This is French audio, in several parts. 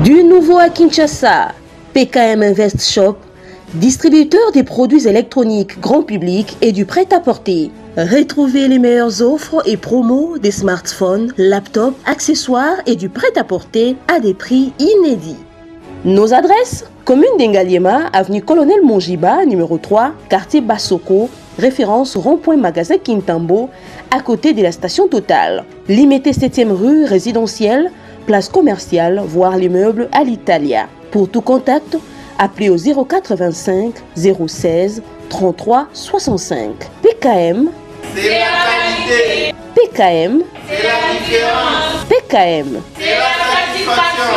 Du nouveau à Kinshasa, PKM Invest Shop, distributeur des produits électroniques grand public et du prêt-à-porter. Retrouvez les meilleures offres et promos des smartphones, laptops, accessoires et du prêt-à-porter à des prix inédits. Nos adresses: commune d'Engaliema, avenue Colonel Mongiba, numéro 3, quartier Bassoko, référence rond-point magasin Kintambo, à côté de la station Total. Limité 7e rue résidentielle, place commerciale, voire l'immeuble à l'Italia. Pour tout contact, appelez au 085 016 33 65. PKM, c'est la qualité. PKM, C'est la différence. PKM. C'est la satisfaction.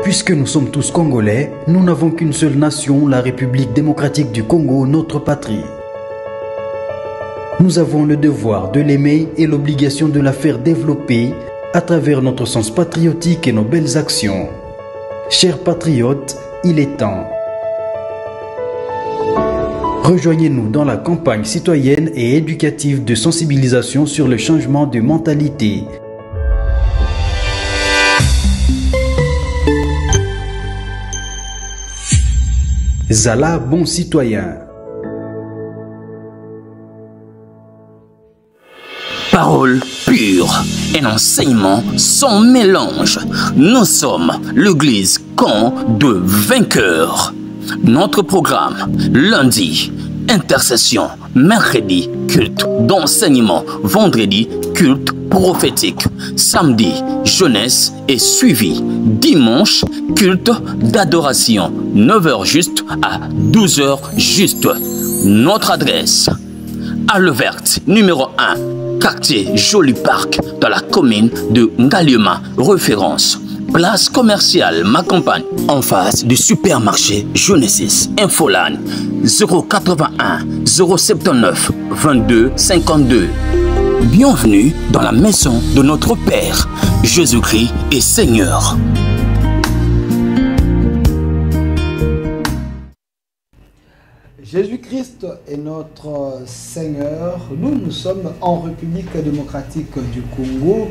Puisque nous sommes tous Congolais, nous n'avons qu'une seule nation, la République démocratique du Congo, notre patrie. Nous avons le devoir de l'aimer et l'obligation de la faire développer à travers notre sens patriotique et nos belles actions. Chers patriotes, il est temps. Rejoignez-nous dans la campagne citoyenne et éducative de sensibilisation sur le changement de mentalité. Zala, bon citoyen. Parole pure, un enseignement sans mélange. Nous sommes l'église camp de vainqueurs. Notre programme: lundi, intercession; mercredi, culte d'enseignement; vendredi, culte prophétique; samedi, jeunesse et suivi; dimanche, culte d'adoration, 9h juste à 12h juste. Notre adresse: Halle Verte, numéro 1, quartier Joli Parc, dans la commune de Ngaliema, référence place commerciale Ma Campagne, en face du supermarché Genesis. Infoline 081 079 22 52. Bienvenue dans la maison de notre Père, Jésus-Christ est Seigneur. Jésus-Christ est notre Seigneur. Nous sommes en République démocratique du Congo,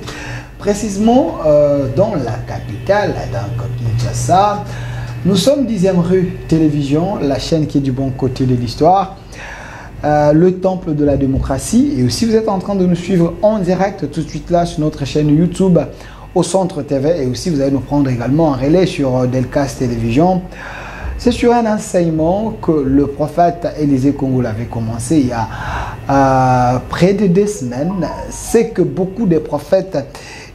précisément dans la capitale, dans Kinshasa. Nous sommes 10e rue Télévision, la chaîne qui est du bon côté de l'histoire, le temple de la démocratie. Et aussi, vous êtes en train de nous suivre en direct tout de suite là sur notre chaîne YouTube au Centre TV. Et aussi, vous allez nous prendre également en relais sur Delcas Télévision. C'est sur un enseignement que le prophète Élisée Kongo avait commencé il y a près de 2 semaines. C'est que beaucoup de prophètes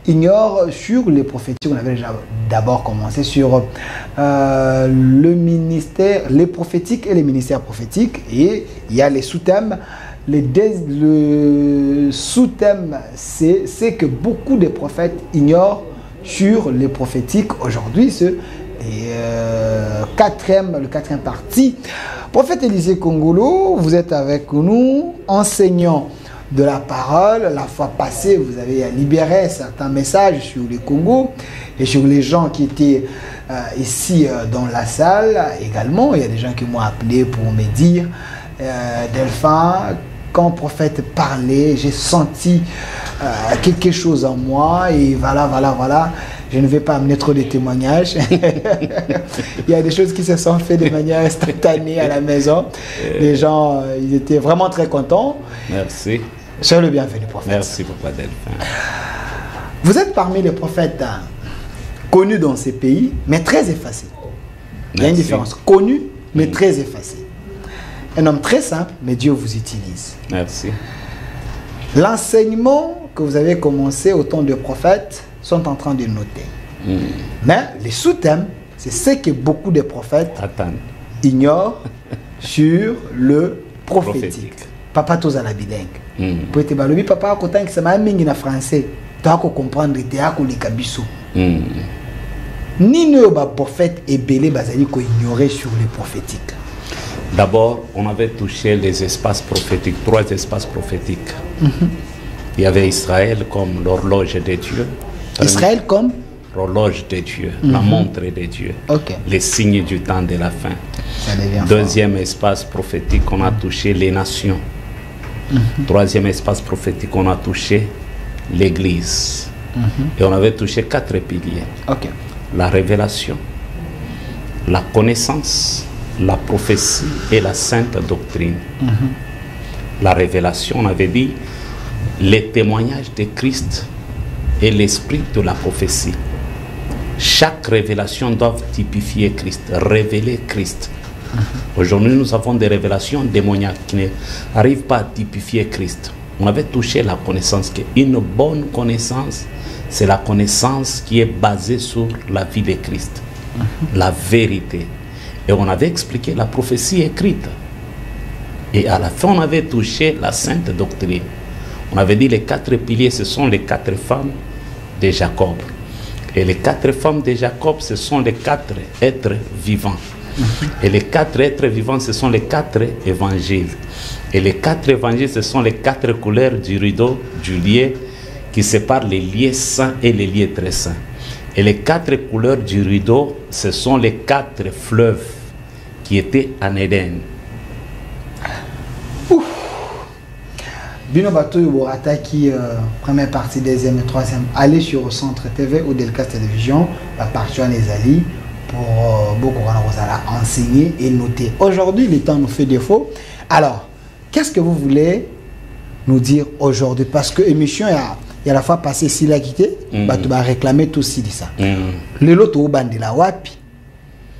ignorent sur les prophéties. On avait déjà d'abord commencé sur le ministère, les prophétiques et les ministères prophétiques. Et il y a les sous-thèmes. Le sous-thème, c'est que beaucoup de prophètes ignorent sur les prophétiques. Aujourd'hui, le quatrième partie. Prophète Élisée Kongolo, vous êtes avec nous, enseignant de la parole. La fois passée, vous avez libéré certains messages sur le Congo et sur les gens qui étaient ici dans la salle également. Il y a des gens qui m'ont appelé pour me dire Delphin, quand le prophète parlait, j'ai senti quelque chose en moi et voilà. Je ne vais pas amener trop de témoignages. Il y a des choses qui se sont faites de manière instantanée à la maison. Les gens, ils étaient vraiment très contents. Merci. Soyez le bienvenu, prophète. Merci, Papa Delphin. Vous êtes parmi les prophètes connus dans ces pays, mais très effacés. Il y a une différence. Connu, mais très effacé. Un homme très simple, mais Dieu vous utilise. Merci. L'enseignement que vous avez commencé au temps de prophètes sont en train de noter. Mais les sous-thèmes, c'est ce que beaucoup de prophètes ignorent sur le prophétique. Papa toza la bilingue. Poete balobi papa ko tanki sama mingi na français. Ta ko comprendre te ko likabiso. Ni ne ba prophète et belé bazali ko ignorer sur le prophétique. D'abord, on avait touché les espaces prophétiques, 3 espaces prophétiques. Il y avait Israël comme l'horloge de Dieu. Israël comme l'horloge de Dieu, la montre de Dieu, les signes du temps de la fin. Deuxième espace prophétique, on a touché les nations. Troisième espace prophétique, on a touché l'Église. Et on avait touché 4 piliers. Ok. La révélation, la connaissance, la prophétie et la sainte doctrine. La révélation, on avait dit les témoignages de Christ et l'esprit de la prophétie. Chaque révélation doit typifier Christ, révéler Christ. Aujourd'hui, nous avons des révélations démoniaques qui n'arrivent pas à typifier Christ. On avait touché la connaissance, une bonne connaissance, c'est la connaissance qui est basée sur la vie de Christ, la vérité. Et on avait expliqué la prophétie écrite. Et à la fin, on avait touché la sainte doctrine. On avait dit les 4 piliers, ce sont les 4 femmes de Jacob. Et les 4 femmes de Jacob, ce sont les 4 êtres vivants. Et les 4 êtres vivants, ce sont les 4 évangiles. Et les 4 évangiles, ce sont les 4 couleurs du rideau, du lieu, qui séparent les lieux saints et les lieux très saints. Et les 4 couleurs du rideau, ce sont les 4 fleuves qui étaient en Éden. Bino Bato Borata qui première partie, deuxième et troisième, allez sur Centre TV ou Delcast Télévision, la partie en Ezali pour beaucoup de enseigner et noter. Aujourd'hui, le temps nous fait défaut. Alors, qu'est-ce que vous voulez nous dire aujourd'hui? Parce que l'émission, il y a la fois passée, s'il a quitté, tu vas réclamer tout aussi de ça. Le lot au bande de la wapi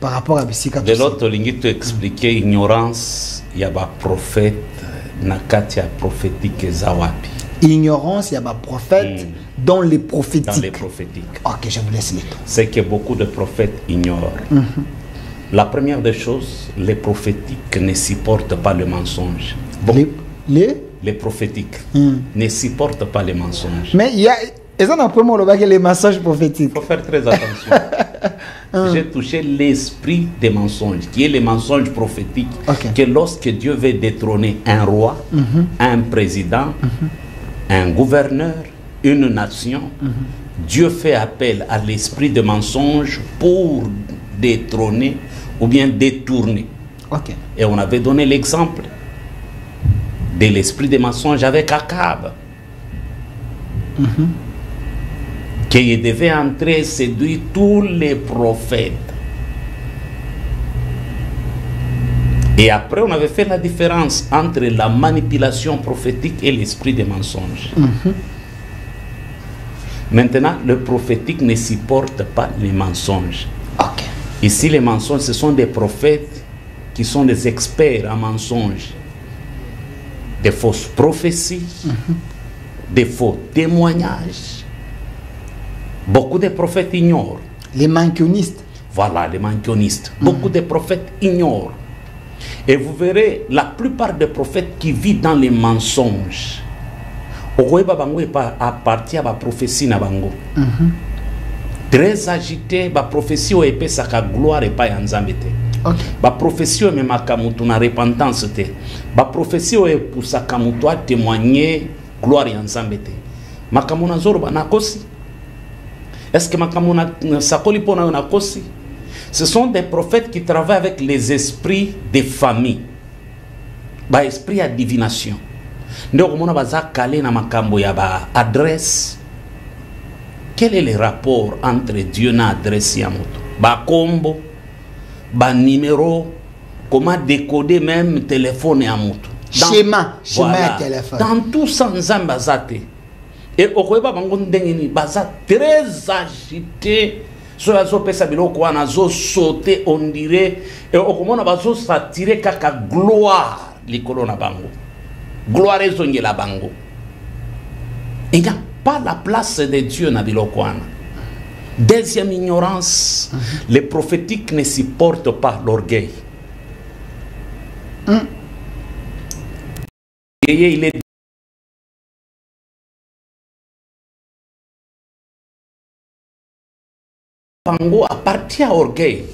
par rapport à Bissika. De l'autre, il faut expliquer ignorance, il y a un prophète. Nakatia prophétique Zawapi. Ignorance, il y a des prophètes dans les prophétiques. Dans les prophétiques. Ok, je vous laisse les temps. C'est que beaucoup de prophètes ignorent. La première des choses, les prophétiques ne supportent pas le mensonge. Bon, les prophétiques ne supportent pas les mensonges. Mais il y a... Et ça, on a les mensonges prophétiques. Il faut faire très attention. J'ai touché l'esprit des mensonges, qui est le mensonge prophétique. Que lorsque Dieu veut détrôner un roi, un président, un gouverneur, une nation, Dieu fait appel à l'esprit de mensonge pour détrôner ou bien détourner. Et on avait donné l'exemple de l'esprit de mensonge avec Akab. Qu'il devait entrer séduire tous les prophètes. Et après, on avait fait la différence entre la manipulation prophétique et l'esprit des mensonges. Maintenant, le prophétique ne supporte pas les mensonges. Ici, les mensonges, ce sont des prophètes qui sont des experts en mensonges. Des fausses prophéties, des faux témoignages. Beaucoup de prophètes ignorent. Les manquionistes. Voilà, les manquionistes. Beaucoup de prophètes ignorent. Et vous verrez, la plupart des prophètes qui vivent dans les mensonges, appartient à la prophétie. Très agité, la prophétie est la gloire et pas Nzambete. La prophétie est même la repentance. La prophétie est pour sa témoigner gloire et Nzambete. Makamuna Zorba Nakosi. Est-ce que ce sont des prophètes qui travaillent avec les esprits des familles, esprit à divination. Quel est le rapport entre Dieu et adresse Yamoto? Combo, numéro, comment décoder même téléphone Yamoto? Schéma téléphone. Dans tout ça, Nzambazate. Et au Koeba Bangon Dengeni, Baza très agité, sur la zone Pesabilo, on a sauté, on dirait, et au Komona Bazo s'attirer kaka gloire, l'icône Bango. Gloire et zonye la Bango. Il n'y a pas la place de Dieu na Bilokwana. Deuxième ignorance, les prophétiques ne supportent pas l'orgueil. Il est Bango appartient à orgueil.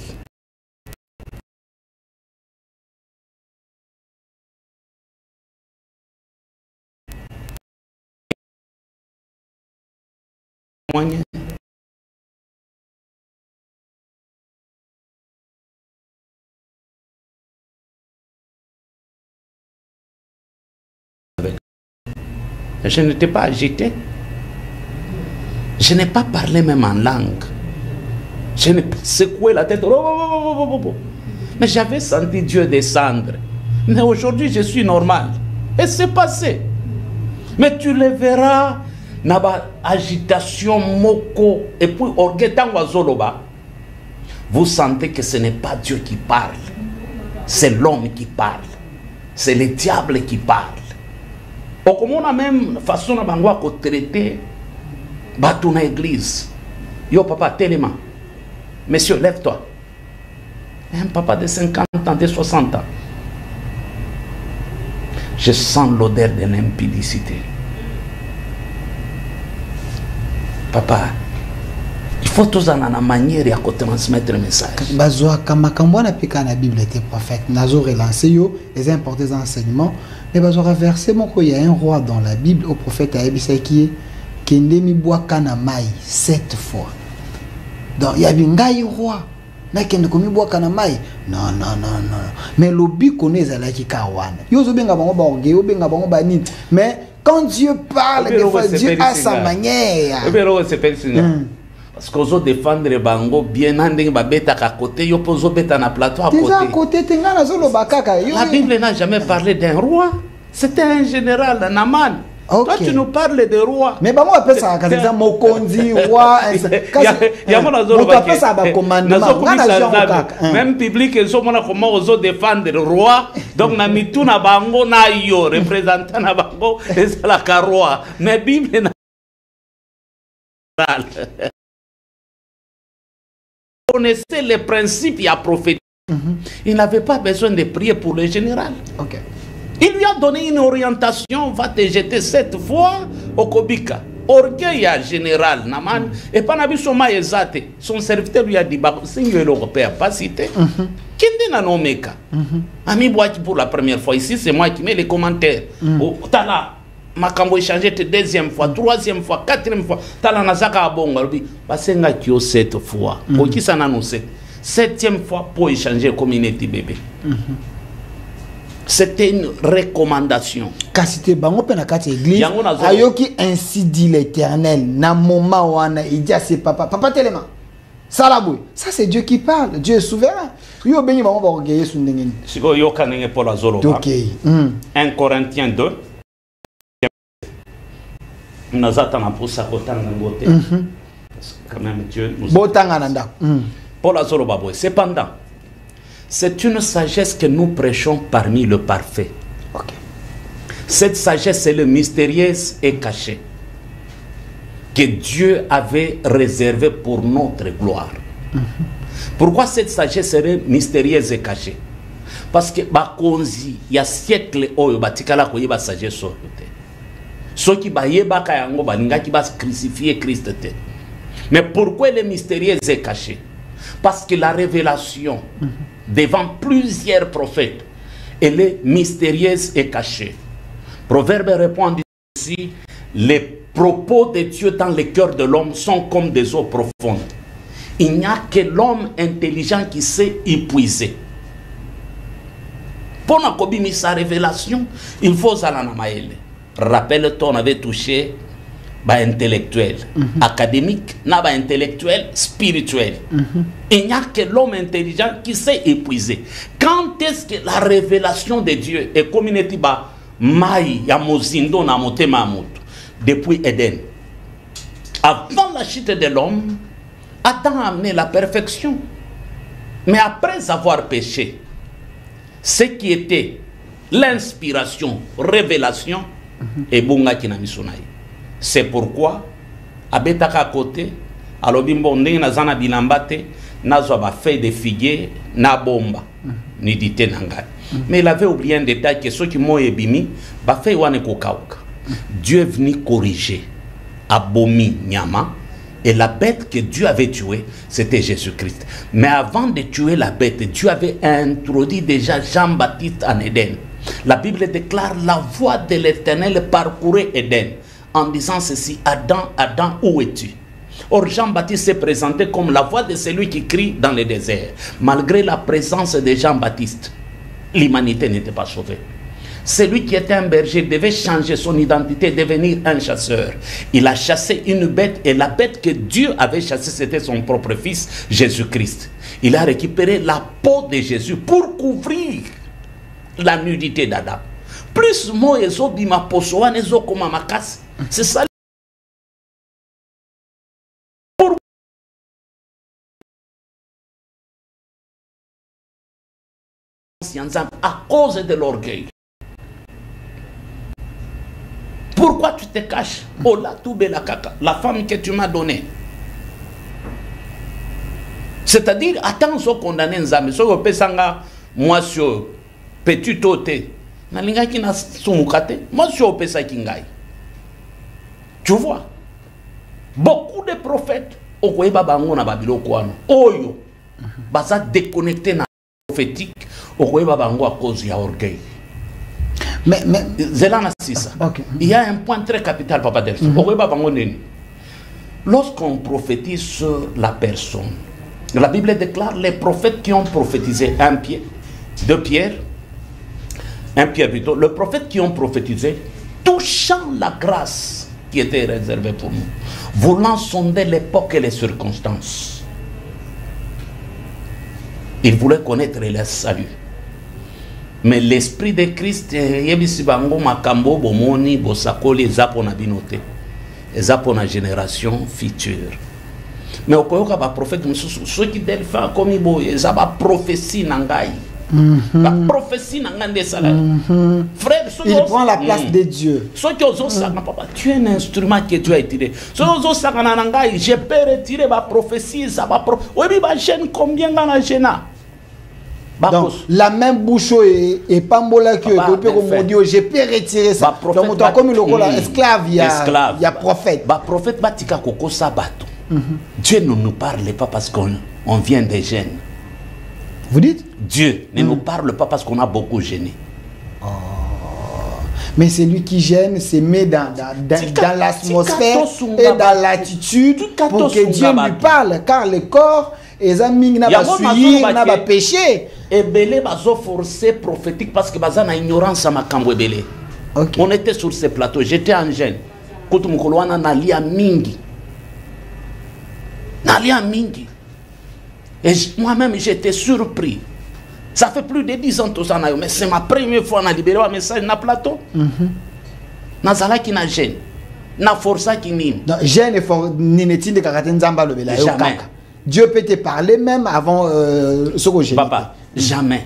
Je n'étais pas agité. Je n'ai pas parlé même en langue. Je n'ai pas secoué la tête. Mais j'avais senti Dieu descendre. Mais aujourd'hui, je suis normal. Et c'est passé. Mais tu le verras, naba agitation, moko, et puis orgueil tangwazoloba. Vous sentez que ce n'est pas Dieu qui parle. C'est l'homme qui parle. C'est le diable qui parle. Au comme on a même façon de bangwa ko traiter bateau na église. Yo papa tellement. Monsieur, lève-toi. Un papa de 50 ans, de 60 ans. Je sens l'odeur de l'impudicité. Papa, il faut tous en la manière et à transmettre le message. Bazoa Kamakambouana Pika na Bible était prophète. Nazo relancé yo, les importants enseignements. Mais Bazoa versé mon il y a un roi dans la Bible au prophète Aïbisa qui est Kendemi Boakana Maï 7 fois. Donc il y a un gars roi. Mais qui ne commis Boakana Maï. Non. Mais l'obi connaît Zalaki Kawan. Yo zo benga bango borge, yo benga bango bani. Mais quand Dieu parle, des fois Dieu a sa manière. Parce qu'on veut défendre les bango bien, à côté, yo poso beta na plateau à côté. La Bible n'a jamais parlé d'un roi. C'était un général, un Naman. Okay. Toi, tu nous parles de roi. Mais bah, moi, appelle ça, quand c'est Mokondi, roi, il y a mon appelle ça, commandement. Même public, ils sont comment on défendre le roi. Donc, na mitu na bango na yo, représentant na bango, et c'est la roi. Mais Bible n'a connaissait les principes, il y a prophétique. Il n'avait pas besoin de prier pour le général. Okay. Il lui a donné une orientation, va te jeter 7 fois au Kobika. Orgueil à général, Naman, et pas nabi son maïzate. Son serviteur lui a dit, c'est une européen, pas cité. Qui n'a nommé qu'à Ami Boaki pour la première fois. Ici, c'est moi qui mets les commentaires. Tala, Makambo échangé 2e fois, 3e fois, 4e fois. Tala Nazaka Abonga, Basenga Kyo 7 fois. Qui s'en annonce 7e fois pour échanger communauté bébé. C'était une recommandation. Car c'était bango penakati église. Ayoki ainsi dit l'Éternel. Na moment wana il dit à ses papas, papa tellement. Salabou. Ça c'est Dieu qui parle. Dieu est souverain. Yo beni bango ba orgueilleux sur ndengeni. Siko yo kanenge pour la zolo. OK. 1 Corinthiens 2. Nazata na posa kotanga ngote. Quand même Dieu nous. Botanga nanda. Pour la zolo babou. Cependant, c'est une sagesse que nous prêchons parmi le parfait. Okay. Cette sagesse est le mystérieuse et cachée que Dieu avait réservée pour notre gloire. Pourquoi cette sagesse est mystérieuse et cachée? Parce que bakonzi il y a siècle oyo batikala ko yeba sagesse oyo te. Ceux qui bayeba ka yango balinga ki bas crucifier Christ te. Mais pourquoi elle est mystérieuse et cachée? Parce que la révélation devant plusieurs prophètes, elle est mystérieuse et cachée. Proverbe répond ici, les propos de Dieu dans le cœur de l'homme sont comme des eaux profondes. Il n'y a que l'homme intelligent qui sait épuiser. Pour nous sa révélation, il faut Zalanamaël. Rappelle-toi, on avait touché intellectuel, académique, n'a pas intellectuel, spirituel. Il n'y a que l'homme intelligent qui sait épuiser. Quand est-ce que la révélation de Dieu est communauté maï ya mozindo na motema mutu depuis Éden? Avant la chute de l'homme, Adam a amené la perfection. Mais après avoir péché, ce qui était l'inspiration, révélation, et bunga kinamisunaï. C'est pourquoi, à Betaka côté, à l'Obimbonde, Nazana Bilambate, Nazwa ba feuille de figuier, na bomba, ni dite nangai. Mais il avait oublié un détail que ceux qui m'ont ébimi, ba feuille wane kokauka. Dieu est venu corriger, abomi nyama, et la bête que Dieu avait tuée, c'était Jésus-Christ. Mais avant de tuer la bête, Dieu avait introduit déjà Jean-Baptiste en Éden. La Bible déclare la voix de l'Éternel parcourait Éden en disant ceci: Adam, Adam, où es-tu? Or Jean-Baptiste s'est présenté comme la voix de celui qui crie dans le désert. Malgré la présence de Jean-Baptiste, l'humanité n'était pas sauvée. Celui qui était un berger devait changer son identité, devenir un chasseur. Il a chassé une bête et la bête que Dieu avait chassée, c'était son propre fils, Jésus-Christ. Il a récupéré la peau de Jésus pour couvrir la nudité d'Adam. Plus moi bima posoa nezo koma makasi. C'est ça. À cause de l'orgueil. Pourquoi tu te caches? Oh la toube la caca, la femme que tu m'as donnée. C'est-à-dire, attends, so condamné nzambe, so pesanga moi sur petit toté. Na linga ki na sumukate, moi sur pesa kingai. Tu vois? Beaucoup de prophètes okoyeba bango na babiloko wana. Oyo baza déconnecté na prophétique okoyeba bango à cause ya orgueil. Mais okay. Il y a un point très capital, Papa Delphin. Lorsqu'on prophétise sur la personne, la Bible déclare les prophètes qui ont prophétisé, un Pierre plutôt, le prophète qui ont prophétisé, touchant la grâce qui était réservée pour nous, voulant sonder l'époque et les circonstances. Il voulait connaître le salut. Mais l'esprit de Christ, yebisi bango makambo bomoni bosakoli ezapona binote. Ezapona génération future. Mais okoyoka ba prophète mususu soki delfa komi boye ezaba prophétie nangai. La prophétie nangande sala. Frère, il prend la place de Dieu. Soki ozo saka papa, tu es un instrument que Dieu a tiré. Soki ozo saka nangai, je peux retirer ma prophétie, ça va oyebi ba jeune combien ngana jena. Donc, la même bouche et pambola que je peux retirer ça. Donc, comme le esclave, il y a prophète. Prophète batika koko sabato. Dieu ne nous parle pas parce qu'on vient des gènes. Vous dites? Dieu ne nous parle pas parce qu'on a beaucoup gêné. Oh. Mais c'est lui qui gêne, c'est mis dans l'atmosphère et dans l'attitude pour que Dieu lui parle. Car le corps, les amis n'a pas péché. Et belé bazo forcé prophétique parce que baza na ignorance à makambo belé. On était sur ce plateau, j'étais en gêne. Quand on kolwana nalia mingi. Nalia mingi. Et moi-même j'étais surpris. Ça fait plus de 10 ans tout ça mais c'est ma première fois na libéré un message na plateau. Nazala qui na gêne. Na força qui ni. Gêne et for ni netine de karaten zamba le bela. Jamais. Dieu peut te parler même avant ce que j'ai. Papa, jamais.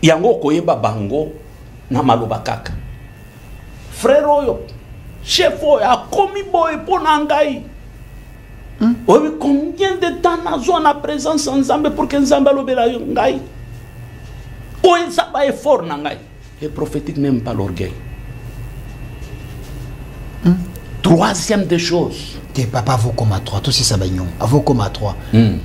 Yango koyeba bango na maloba kaka. Frère oyo, chef oyo a commis boy pour nangai. Oui, combien de temps nazo na présence ensemble pour que Nzambe lobela ngai? Oyo ça va effort nangai. Le prophétique n'aime pas l'orgueil. Troisième des choses. Papa, vous comme à 3, tout ça bagnon, vous comme à 3.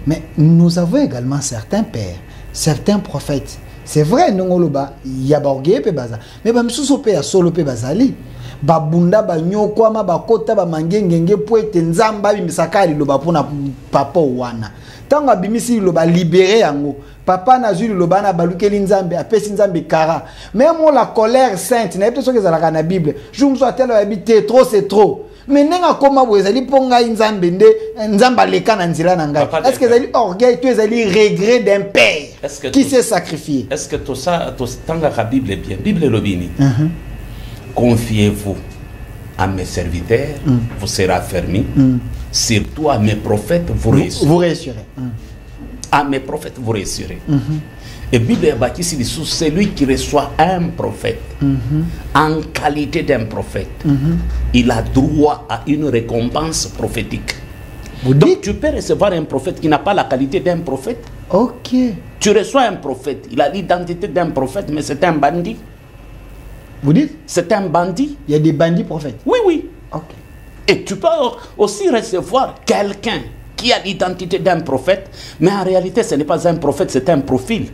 Mais nous avons également certains pères, certains prophètes. C'est vrai, nous il y a borgé pe baza. Mais ba msuso pe ya solo pe bazali. Ba bunda ba nyokwa ma ba kota ba mangengenge po ete nzamba bi misakali loba pona papa wana. Tanga bimisi loba libérer yango. Papa na zuli loba na balukeli nzambe apesi nzambe kara. Même la colère sainte, na peut-être que ça la Bible. Je me sois tellement habité trop c'est trop. Mais nenga koma bozali ponga nzambe nde nzamba leka na nzila na ngai. Est-ce que zali orgueil, tu es allé regret d'un père qui s'est sacrifié? Est-ce que tout ça tanga la Bible est bien? Bible lobini. Confiez-vous à mes serviteurs, vous serez affermis. Surtout à mes prophètes, vous réussirez. Vous réussirez. À mes prophètes, vous réussirez. Et Bible est bâtie sur celui qui reçoit un prophète en qualité d'un prophète. Il a droit à une récompense prophétique. Donc tu peux recevoir un prophète qui n'a pas la qualité d'un prophète. Ok. Tu reçois un prophète, il a l'identité d'un prophète, mais c'est un bandit. Vous dites? C'est un bandit. Il y a des bandits prophètes. Oui, oui. Ok. Et tu peux aussi recevoir quelqu'un qui a l'identité d'un prophète, mais en réalité ce n'est pas un prophète, c'est un profil.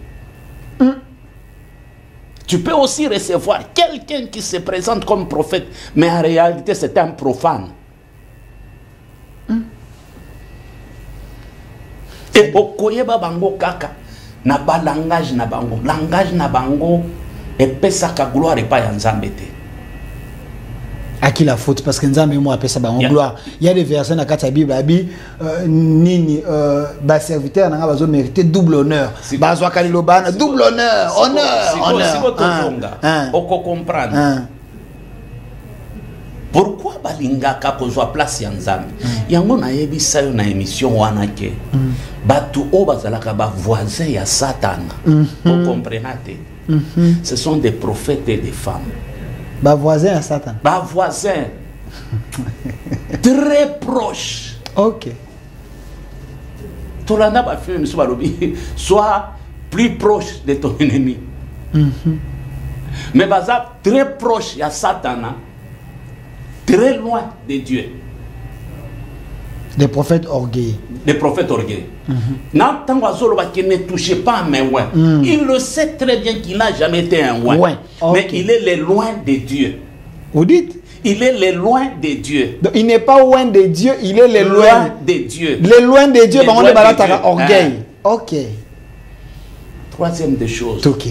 Tu peux aussi recevoir quelqu'un qui se présente comme prophète, mais en réalité c'est un profane. Et okoyeba bango kaka na ba langage na bango epesaka gloire epai ya Nzambe te. À qui la faute? Parce que Nzambe moi appelle ça en gloire. Il y a des versets dans la Bible abi nini ba serviteur n'a pas mérité double honneur. Ba zo kalilo bana double honneur, honneur. Si votre zonga, on comprendre. Pourquoi balingaka kozwa place ya Nzambe? Yango na yebisa yo na émission wana ke. Batu o bazalaka ba voisins ya Satan. Vous comprenez? Ce sont des prophètes et des femmes. Bas voisin à Satan. Bas voisin. Très proche. Ok. Tolanda ba fait monsieur Balobi, sois plus proche de ton ennemi. Mais baza très proche à Satan, très loin de Dieu. Des prophètes orgueilleux. Des prophètes orgueilleux. Ne touchez pas à mes ouins. Il le sait très bien qu'il n'a jamais été un ouin. Ouais. Okay. Mais il est le loin de Dieu. Vous dites? Il est le loin de Dieu. Donc, il n'est pas loin de Dieu, il est le loin de Dieu. Le loin de Dieu, on est balata orgueil. Ok. Troisième des choses. Ok.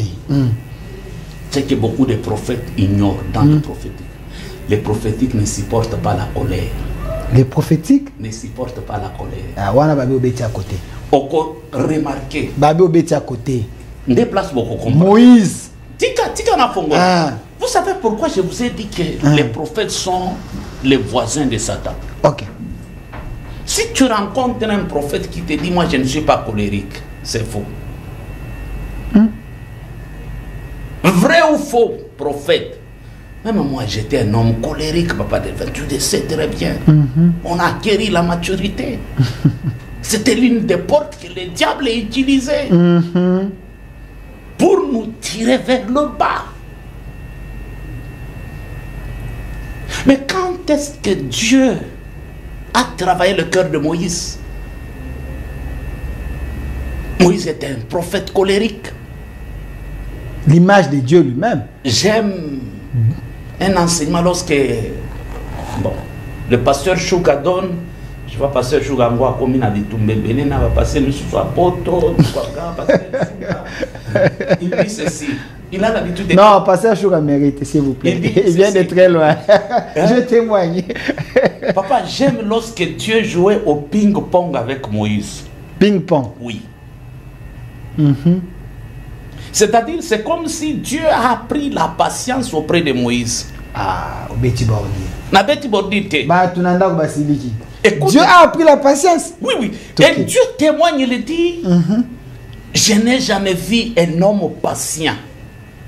C'est que beaucoup de prophètes ignorent dans le prophétique. Les prophétiques ne supportent pas la colère. Les prophétiques ne supportent pas la colère. Ah, on a babé obéti à côté. Encore remarqué. Babé obéti à côté. Déplace beaucoup. Moïse. Tika na fongo. Vous savez pourquoi je vous ai dit que les prophètes sont les voisins de Satan? Ok. Si tu rencontres un prophète qui te dit moi je ne suis pas colérique, c'est faux. Vrai ou faux prophète? Même moi, j'étais un homme colérique, papa Delvin. Tu le sais très bien. On a acquis la maturité. C'était l'une des portes que le diable a utilisées pour nous tirer vers le bas. Mais quand est-ce que Dieu a travaillé le cœur de Moïse? Moïse était un prophète colérique. L'image de Dieu lui-même. J'aime un enseignement lorsque le pasteur Chouka donne, je vois pasteur Chouka Ngoa comme il a dit Tumbebene, va passer le sous-apoto, il dit ceci. Il a l'habitude de... Non, pasteur Chouka mérite, s'il vous plaît. Il vient de très loin. Je témoigne. Papa, j'aime lorsque Dieu jouait au ping-pong avec Moïse. Ping-pong? Oui. C'est-à-dire, c'est comme si Dieu a appris la patience auprès de Moïse. Ah, Betty Bordi. Na Betty Bordi te. Dieu a appris la patience. Oui, oui. Et Dieu témoigne, il dit, je n'ai jamais vu un homme patient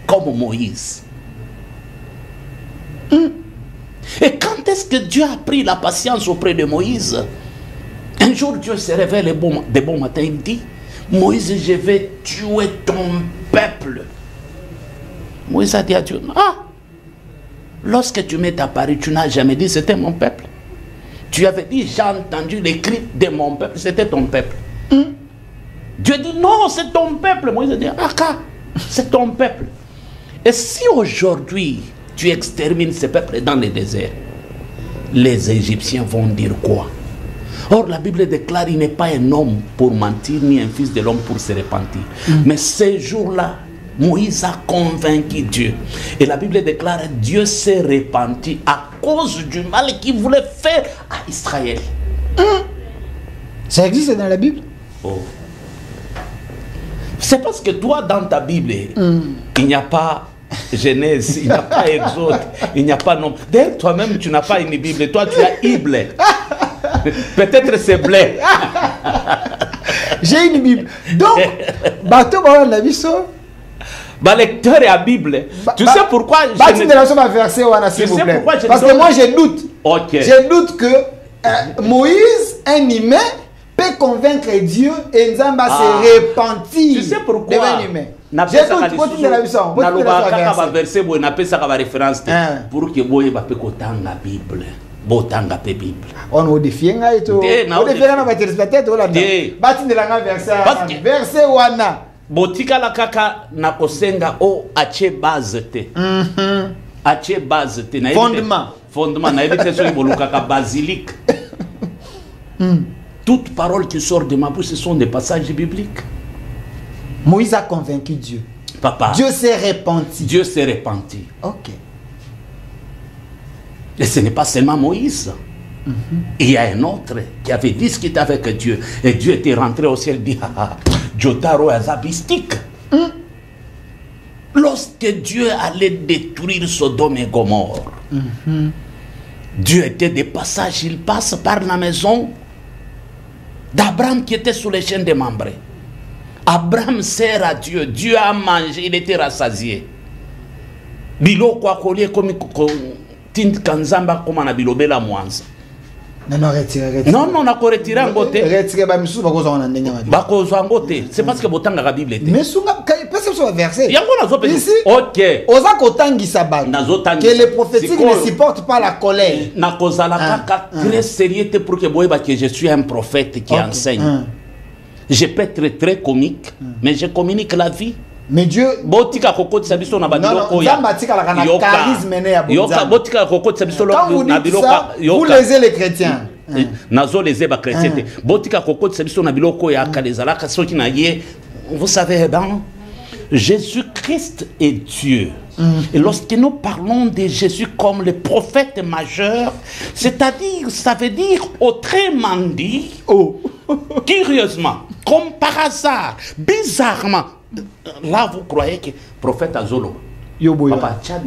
comme Moïse. Et quand est-ce que Dieu a pris la patience auprès de Moïse? Un jour, Dieu se réveille de bon matin, il dit, Moïse, je vais tuer ton peuple. Moïse a dit à Dieu, ah, lorsque tu m'es apparu, tu n'as jamais dit c'était mon peuple. Tu avais dit, j'ai entendu les cris de mon peuple, c'était ton peuple. Dieu dit, non, c'est ton peuple. Moïse a dit, ah, c'est ton peuple. Et si aujourd'hui, tu extermines ce peuple dans le désert, les Égyptiens vont dire quoi? Or, la Bible déclare qu'il n'est pas un homme pour mentir, ni un fils de l'homme pour se repentir. Mais ce jour-là, Moïse a convaincu Dieu. Et la Bible déclare que Dieu s'est repenti à cause du mal qu'il voulait faire à Israël. Ça existe dans la Bible? Oh. C'est parce que toi, dans ta Bible, il n'y a pas Genèse, il n'y a pas Exode, il n'y a pas nom. D'ailleurs, toi-même, tu n'as pas une Bible. Toi, tu as Bible. Peut-être c'est blé. J'ai une Bible. Donc, bateau ba la biso. Ba lecteur et à Bible. Tu sais pourquoi je ne verset s'il vous plaît. Parce que moi je doute. OK. Je doute que Moïse, un humain, peut convaincre Dieu et Nzamba se repentir. Tu sais pourquoi? Je doute. Continue la biso. Verset où on appelle ça comme référence pour que boye ba pe kotanga Bible. Botanga pe Bible. On a défié nga eto. On défié nga ba téléspectateur to la. Bati de la verset. Verset wana. Botika la kaka na kosenga o ache base te. Ache base te na fondement. Fondement na ebite so iboluka ka basilique. Toute parole qui sort de ma bouche, ce sont des passages bibliques. Moïse a convaincu Dieu. Papa. Dieu s'est repenti. Dieu s'est repenti. Ok. Et ce n'est pas seulement Moïse. Il y a un autre qui avait discuté avec Dieu. Et Dieu était rentré au ciel et dit, Jotaro azabistique. Lorsque Dieu allait détruire Sodome et Gomorre, Dieu était de passage, il passe par la maison d'Abraham qui était sous les chaînes démembrées. Abraham sert à Dieu, Dieu a mangé, il était rassasié. Bilo kwa kolie komi tint kanzamba koma na bilobe la mwanza. Non, retirez. Non, on a retiré un côté. Retirez, bah, monsieur, bako zona ndenya madi. Bako zona côté. C'est parce que botanga la Bible était. Mais sunga, parce que ce verset. Yango nazo pe. Ici. Ok. Oza kotangi sabat. Nazo tangi. Que les prophétiques ne supportent pas la colère. Na kozala kaka très sérieux pour que boyeba que je suis un prophète qui enseigne. Je peux être très comique, mais je communique la vie. Mais Dieu, botika kokoti sabiso na babiloko ya. Botika kokoti sabiso na biloka. Vous lisez les chrétiens. Nazo les eba chrétiens. Botika kokoti sabiso na biloko ya kalezala kasoki na ye. Vous savez ben Jésus-Christ est Dieu. Et lorsque nous parlons de Jésus comme le prophète majeur, c'est-à-dire, ça veut dire autrement dit, curieusement, comme par hasard, bizarrement, là vous croyez que prophète Azolo, Papa Tchad,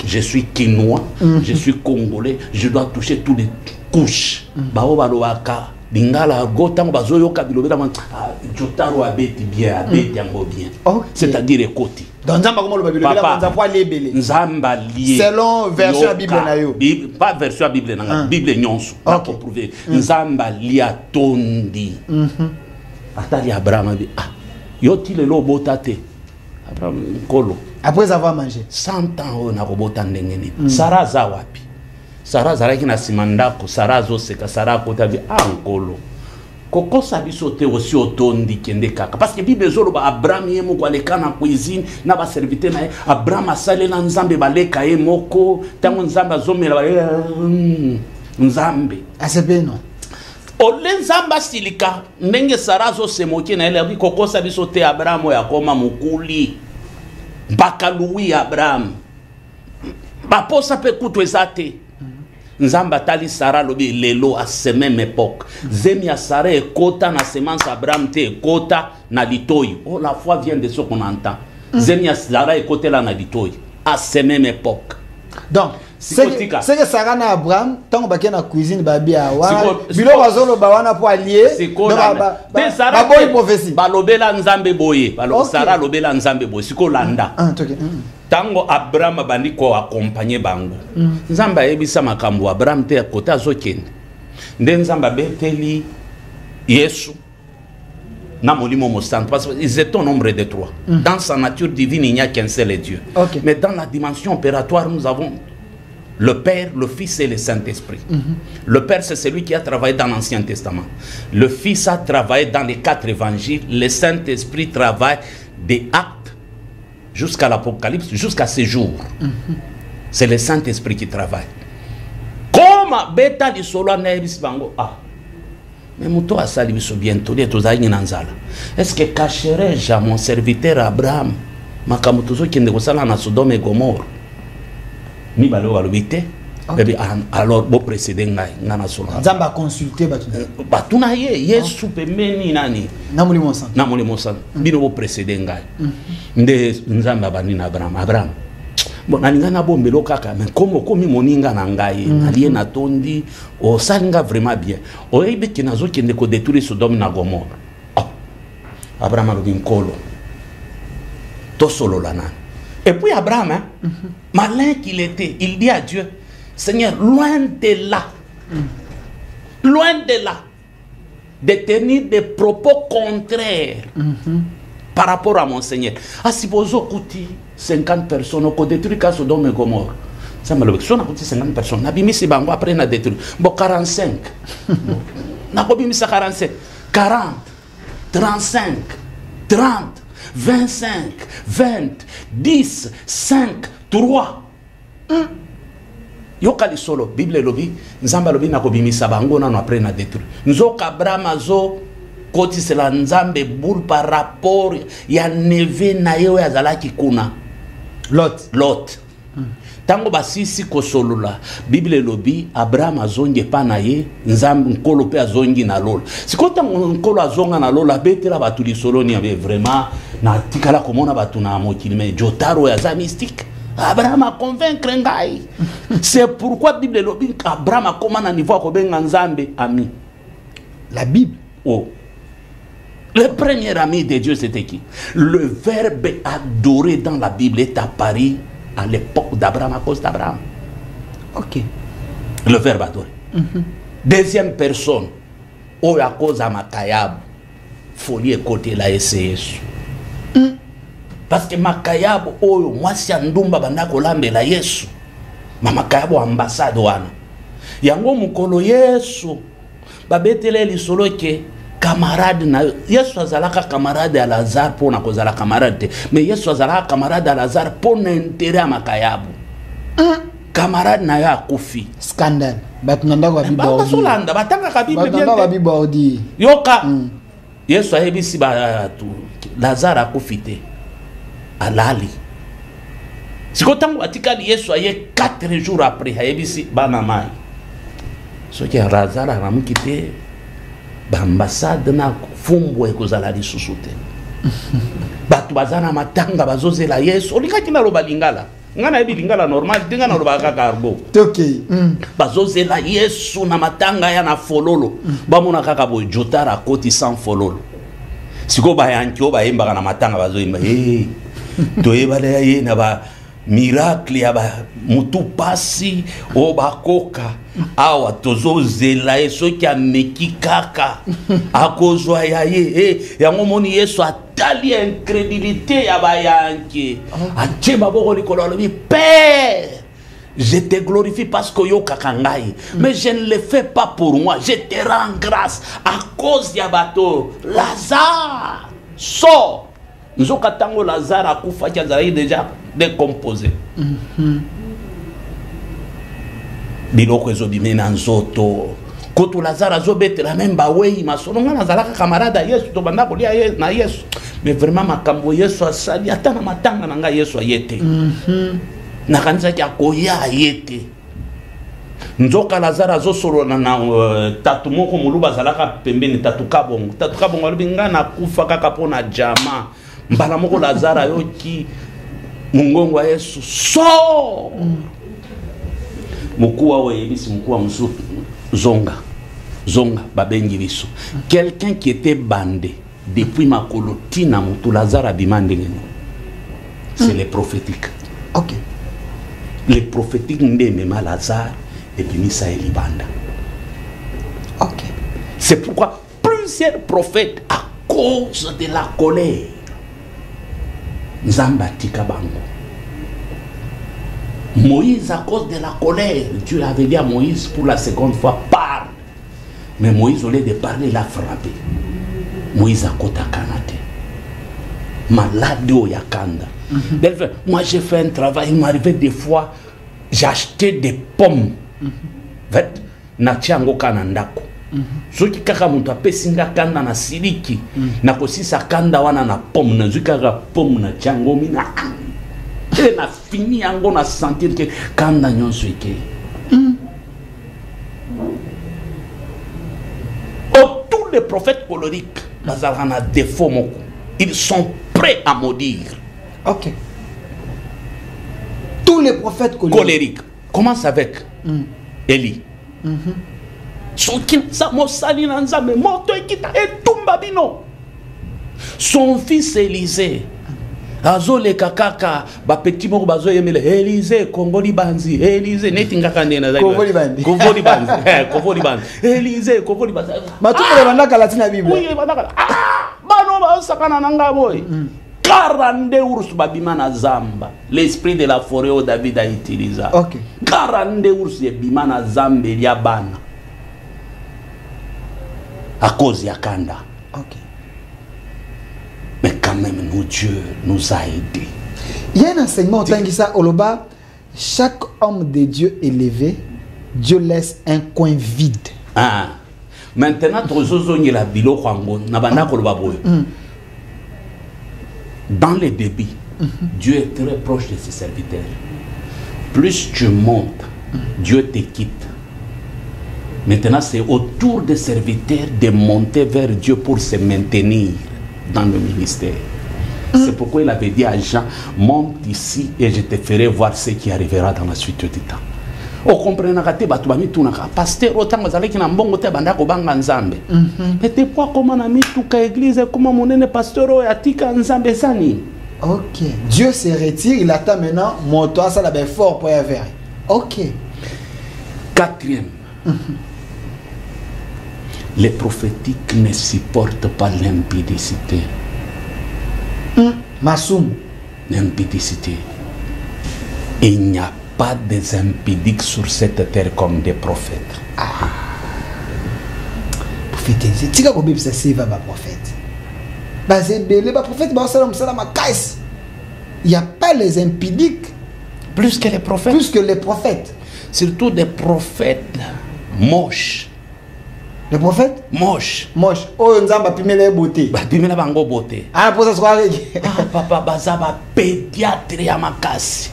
je suis quinois, je suis congolais, je dois toucher toutes les couches. C'est-à-dire écoutez. Papa, selon version Bible na yo. Pas version Bible na Bible nyonso. Pour prouver. Nzamba lia tondi. Atali Abraham dit yoti le lobota te. Abraham kolo. Après avoir mangé 100 ans on a robota ndengeni. Sarah za wapi? Sarah zaraki na simandako, Sarah zo seka Sarah kota bi ankolo. Koko sabiso te aussi otondi kende kaka parce que Bible zolo ba Abraham yemo kwa leka na cuisine na ba serviteur na Abraham asale na nzambe baleka ye moko tango nzambe azomela ba nzambe asepe non ole nzamba silika ndenge Sarah zo semoki na ele koko sabiso te Abraham ya koma mukuli bakaluwi Abraham ba posa pe kutu ezate Nzamba tali Sarah lobi lelo à cette même époque. Zemi a Sarah et Kota na semence Abraham te Kota na litoyi. Oh la foi vient de ce qu'on entend. Zemi a Sarah et Kota la na litoyi à cette même époque. Donc c'est que Sarah na Abraham tant que na cuisine babi awa bilo bazolo bawana pour allier ba boy prophétie balobela nzambe boye balo Sarah lobela nzambe boye siko landa. Tango Abraham bandi ko accompagner bango. Nzamba ebisa makambo Abraham te kota zokende. Nde nzamba beteli Yesu na molimo mosanto parce qu'ils étaient au nombre de 3. Dans sa nature divine il n'y a qu'un seul Dieu. Mais dans la dimension opératoire nous avons le Père, le Fils et le Saint-Esprit. Le Père c'est celui qui a travaillé dans l'Ancien Testament. Le Fils a travaillé dans les 4 évangiles. Le Saint-Esprit travaille des actes jusqu'à l'Apocalypse, jusqu'à ce jour. C'est le Saint-Esprit qui travaille. Comme beta di solo nebis bango mais muto asali biso bientôt les tozaïni nanzala. Est-ce que cacherai-je à mon serviteur Abraham makamutuzo kende kosala na Sodome et Gomorre mi balo balobite alors bo précédé ngai ngana solo nzamba consulter batuna ye Yesu pemeni nani na molimo san bino bo précédé ngai nde nzamba bani na Abraham bon nalingana bombelo kaka mais comme komi moninga na ngai alie na tondi o salinga vraiment bien o ebe kinazo kende ko détruire Sodome na Gomorre Abraham alobi nkolo to solo lana et puis Abraham malin qu'il était il dit à Dieu Seigneur, loin de là, de tenir des propos contraires par rapport à mon Seigneur. Ah, si vous avez 50 personnes, vous détruisez Sodome et Gomorre. Ça m'a dit, si on a 50 personnes, après on a détruit. Bon, 45. On a 45. 40, 35, 30, 25, 20, 10, 5, 3. Yokali solo Bible lobi nzamba lobi na kobimisa bango na après na détruire nzoka Abraham zo kotisela nzambe boule par rapport ya neve na ye oyo azalaki kuna Lot. Tango basisi kosolola Bible elobi Abraham azongi epa na ye nzambe nkolo pe azongi na lola siko tango nkolo azonga na lola betela batu lisolo ni abe vraiment na tikala komona batu na mokili mais jotaro ya za mystique Abraham a convaincre ngai. C'est pourquoi Bible elobi Abraham a comment na niveau ko benga nzambe ami. La Bible. Oh. Le premier ami de Dieu, c'était qui? Le verbe adoré dans la Bible est apparu à l'époque d'Abraham, à cause d'Abraham. Ok. Le verbe adoré. Deuxième personne, oh, à cause de Makayab, folie côté la SCS. Parce que Makayab, oh, moi, si Andumba Bandako Lambe la Yesu, ma Makayab ambassade wana. Yango mukolo Yesu, babetele li solo ke. Camarade na Yesu azalaka camarade à Lazare pour na kozala camarade mais Yesu azalaka camarade à Lazare pour na intérêt à Makayabu camarade na ya kufi scandale batunda kwa Bible basolanda batanga ka Bible bien batanga Bible odi yoka Yesu ayebisi ba tu Lazare akufite alali siko tango atikali Yesu aye 4 jours après ayebisi bana mai so ki Lazare aramukite ambassade na fumbo ekozala lisusu te batu bazana matanga bazozela Yesu olingaki na loba lingala ngana yebi lingala normal tinga na loba kaka arbo okay bazozela Yesu na matanga ya na fololo bamona kaka boy jotara koti sans fololo siko bayanki obayemba na matanga bazoyemba toyebala ye na ba miracle ya ba mutu pasi o bakoka awa tozozela soki ameki kaka akozwa ya ye yango moni Yesu atali incrédulité ya bayanki atie maboko likolo alobi Père, je te glorifie parce que yo kakangai mais je ne le fais pas pour moi, je te rends grâce à cause ya bato Lazare sort. Nous avons Lazare a kufa qui a déjà décomposé. Biloko ezobime na nzoto. Koto Lazare azobetela même bawei masonga nazalaka camarade Yesu to banda kolia na Yesu. Mais vraiment makambo Yesu asali ata na matanga na ngai Yesu ayete. Na kanisa ki akoya ayete. Nzoka Lazare azosolo na tatu moko muluba zalaka pembeni tatu kabongo. Tatu kabongo alibinga na kufa kaka pona jama. Mbala moko Lazare yoki mungongo wa Yesu so mukuwa wa yebisi mukuwa musu zonga babengi biso quelqu'un qui était bandé depuis makoloti na mutu Lazare abimande ngeno c'est les prophétiques. OK. Les prophétiques ndeme ma Lazare et puis Misaël banda. OK. C'est pourquoi plusieurs prophètes à cause de la colère Nzamba tika bango. Moïse, à cause de la colère, Dieu avait dit à Moïse pour la seconde fois, parle. Mais Moïse, au lieu de parler, il a frappé. Moïse a kota kanate. Malade au yakanda. Moi, j'ai fait un travail, il m'arrivait des fois, j'ai acheté des pommes. fait na tiango kanandako soki kaka muntu apesinga kanda na siliki na kosisa kanda wana na pomme na zukaka pomme na tiango mina et na fini yango na sentir que kanda nyonso eke tous les prophètes colériques bazalaka défaut moko ils sont prêts à maudire. Ok. Tous les prophètes colériques commence avec Élie. Son fils Élisée. Azole kakaka ba petit moko bazo yemele Élisée Kongoli banzi Élisée netingaka ndena zaidi Kongoli banzi Élisée Kongoli banzi matuko bandaka latina Bible oui bandaka bano ba sakana nanga boy 42 ours babima na zamba l'esprit de la forêt où David a utilisé. OK. 42 ours babima na zamba ya bana à cause ya kanda. OK. Mais quand même, nous, Dieu nous a aidés. Il y a un enseignement, Tangisa Oloba, chaque homme de Dieu élevé, Dieu laisse un coin vide. Ah. Maintenant, la dans les débits, Dieu est très proche de ses serviteurs. Plus tu montes, Dieu te quitte. Maintenant, c'est au tour des serviteurs de monter vers Dieu pour se maintenir dans le ministère. C'est pourquoi il avait dit à Jean, monte ici et je te ferai voir ce qui arrivera dans la suite du temps. O comprenaka te batu bamitunaka pasteur otango zaleki na mbongo te banda ko banga nzambe mais te kwa koma na mituka église koma monene pasteur o atika nzambe sani. OK, Dieu se retire, il attend maintenant mon toi ça la ben fort pour y avoir. OK. Quatrième. Les prophétiques ne supportent pas l'impudicité. Massoum. L'impudicité. Il n'y a pas des impudiques sur cette terre comme des prophètes. Ah. Prophète, c'est quoi que ça va ma prophète? Bah c'est belé ma prophète bah salam ma caisse. Il n'y a pas les impudiques plus que les prophètes. Plus que les prophètes. Surtout des prophètes moches. Les prophètes moches. Moches. Oh nzamba pimela beauté. Ba pimela bango beauté. Ah pour ça soirée. Ah papa bazaba pédiatre ya makasi.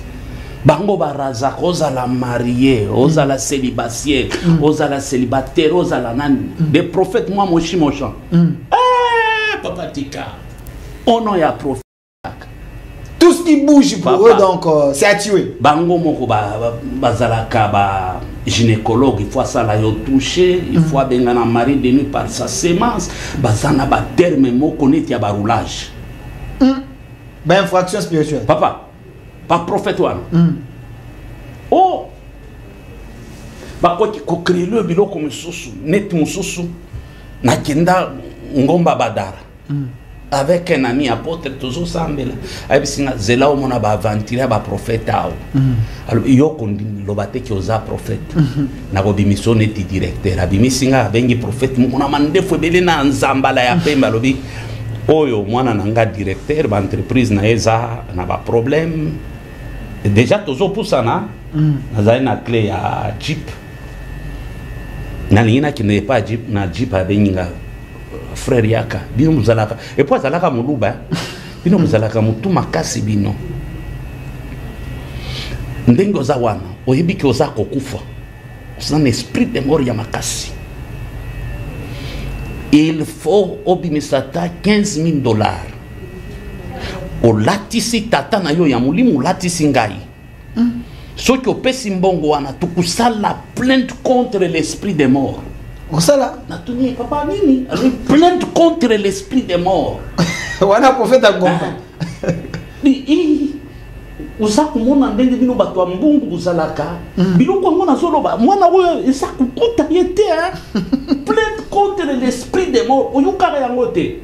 Bango baraza oza la mariée, oza la célibataire, oza la célibataire, oza la nani. Des prophètes moi mochi mochan. Papa tika. On a ya prophète. Tout ce qui bouge pour eux donc c'est à tuer. Bango moko bazalaka ba gynécologue, il faut ça la yo toucher, il faut bengana mari de nuit par sa sémence, bazana ba terme moko neti ya ba roulage. Ba infraction spirituelle. Papa pas prophète wana. Oh ba ko créer le biloko mususu net mususu na kenda ngomba badara avec un ami apôtre toujours sambela abisinga zela omona ba aventurer ba prophète ao alors yo kondi lobate ki oza prophète na ko bimission net directeur abimisinga bengi prophète mona mandefo bele na nzambala ya pemba lobi oyo mwana nanga directeur ba entreprise na eza na ba problème déjà toujours pour ça na nazali na clé ya Jeep na lina qui n'est pas Jeep na Jeep abenga frère yaka bino muzalaka et puis azalaka muluba bino muzalaka mutu makasi bino ndengo za wana oyebiki oza kokufa c'est un esprit de mort ya makasi. Il faut obimisata $15,000 o latisi tata na yo ya mulimu latisi ngai soki opesi mbongo wana tukusala plainte contre l'esprit de mort. Osala natuni papa nini plainte contre l'esprit de mort. Wana prophète ngomba uza kumona ndenge bino bato mbungu uzalaka biloko ngona zoloba mwana oyo esa kukuta yete plainte contre l'esprit de mort oyukaka yango te.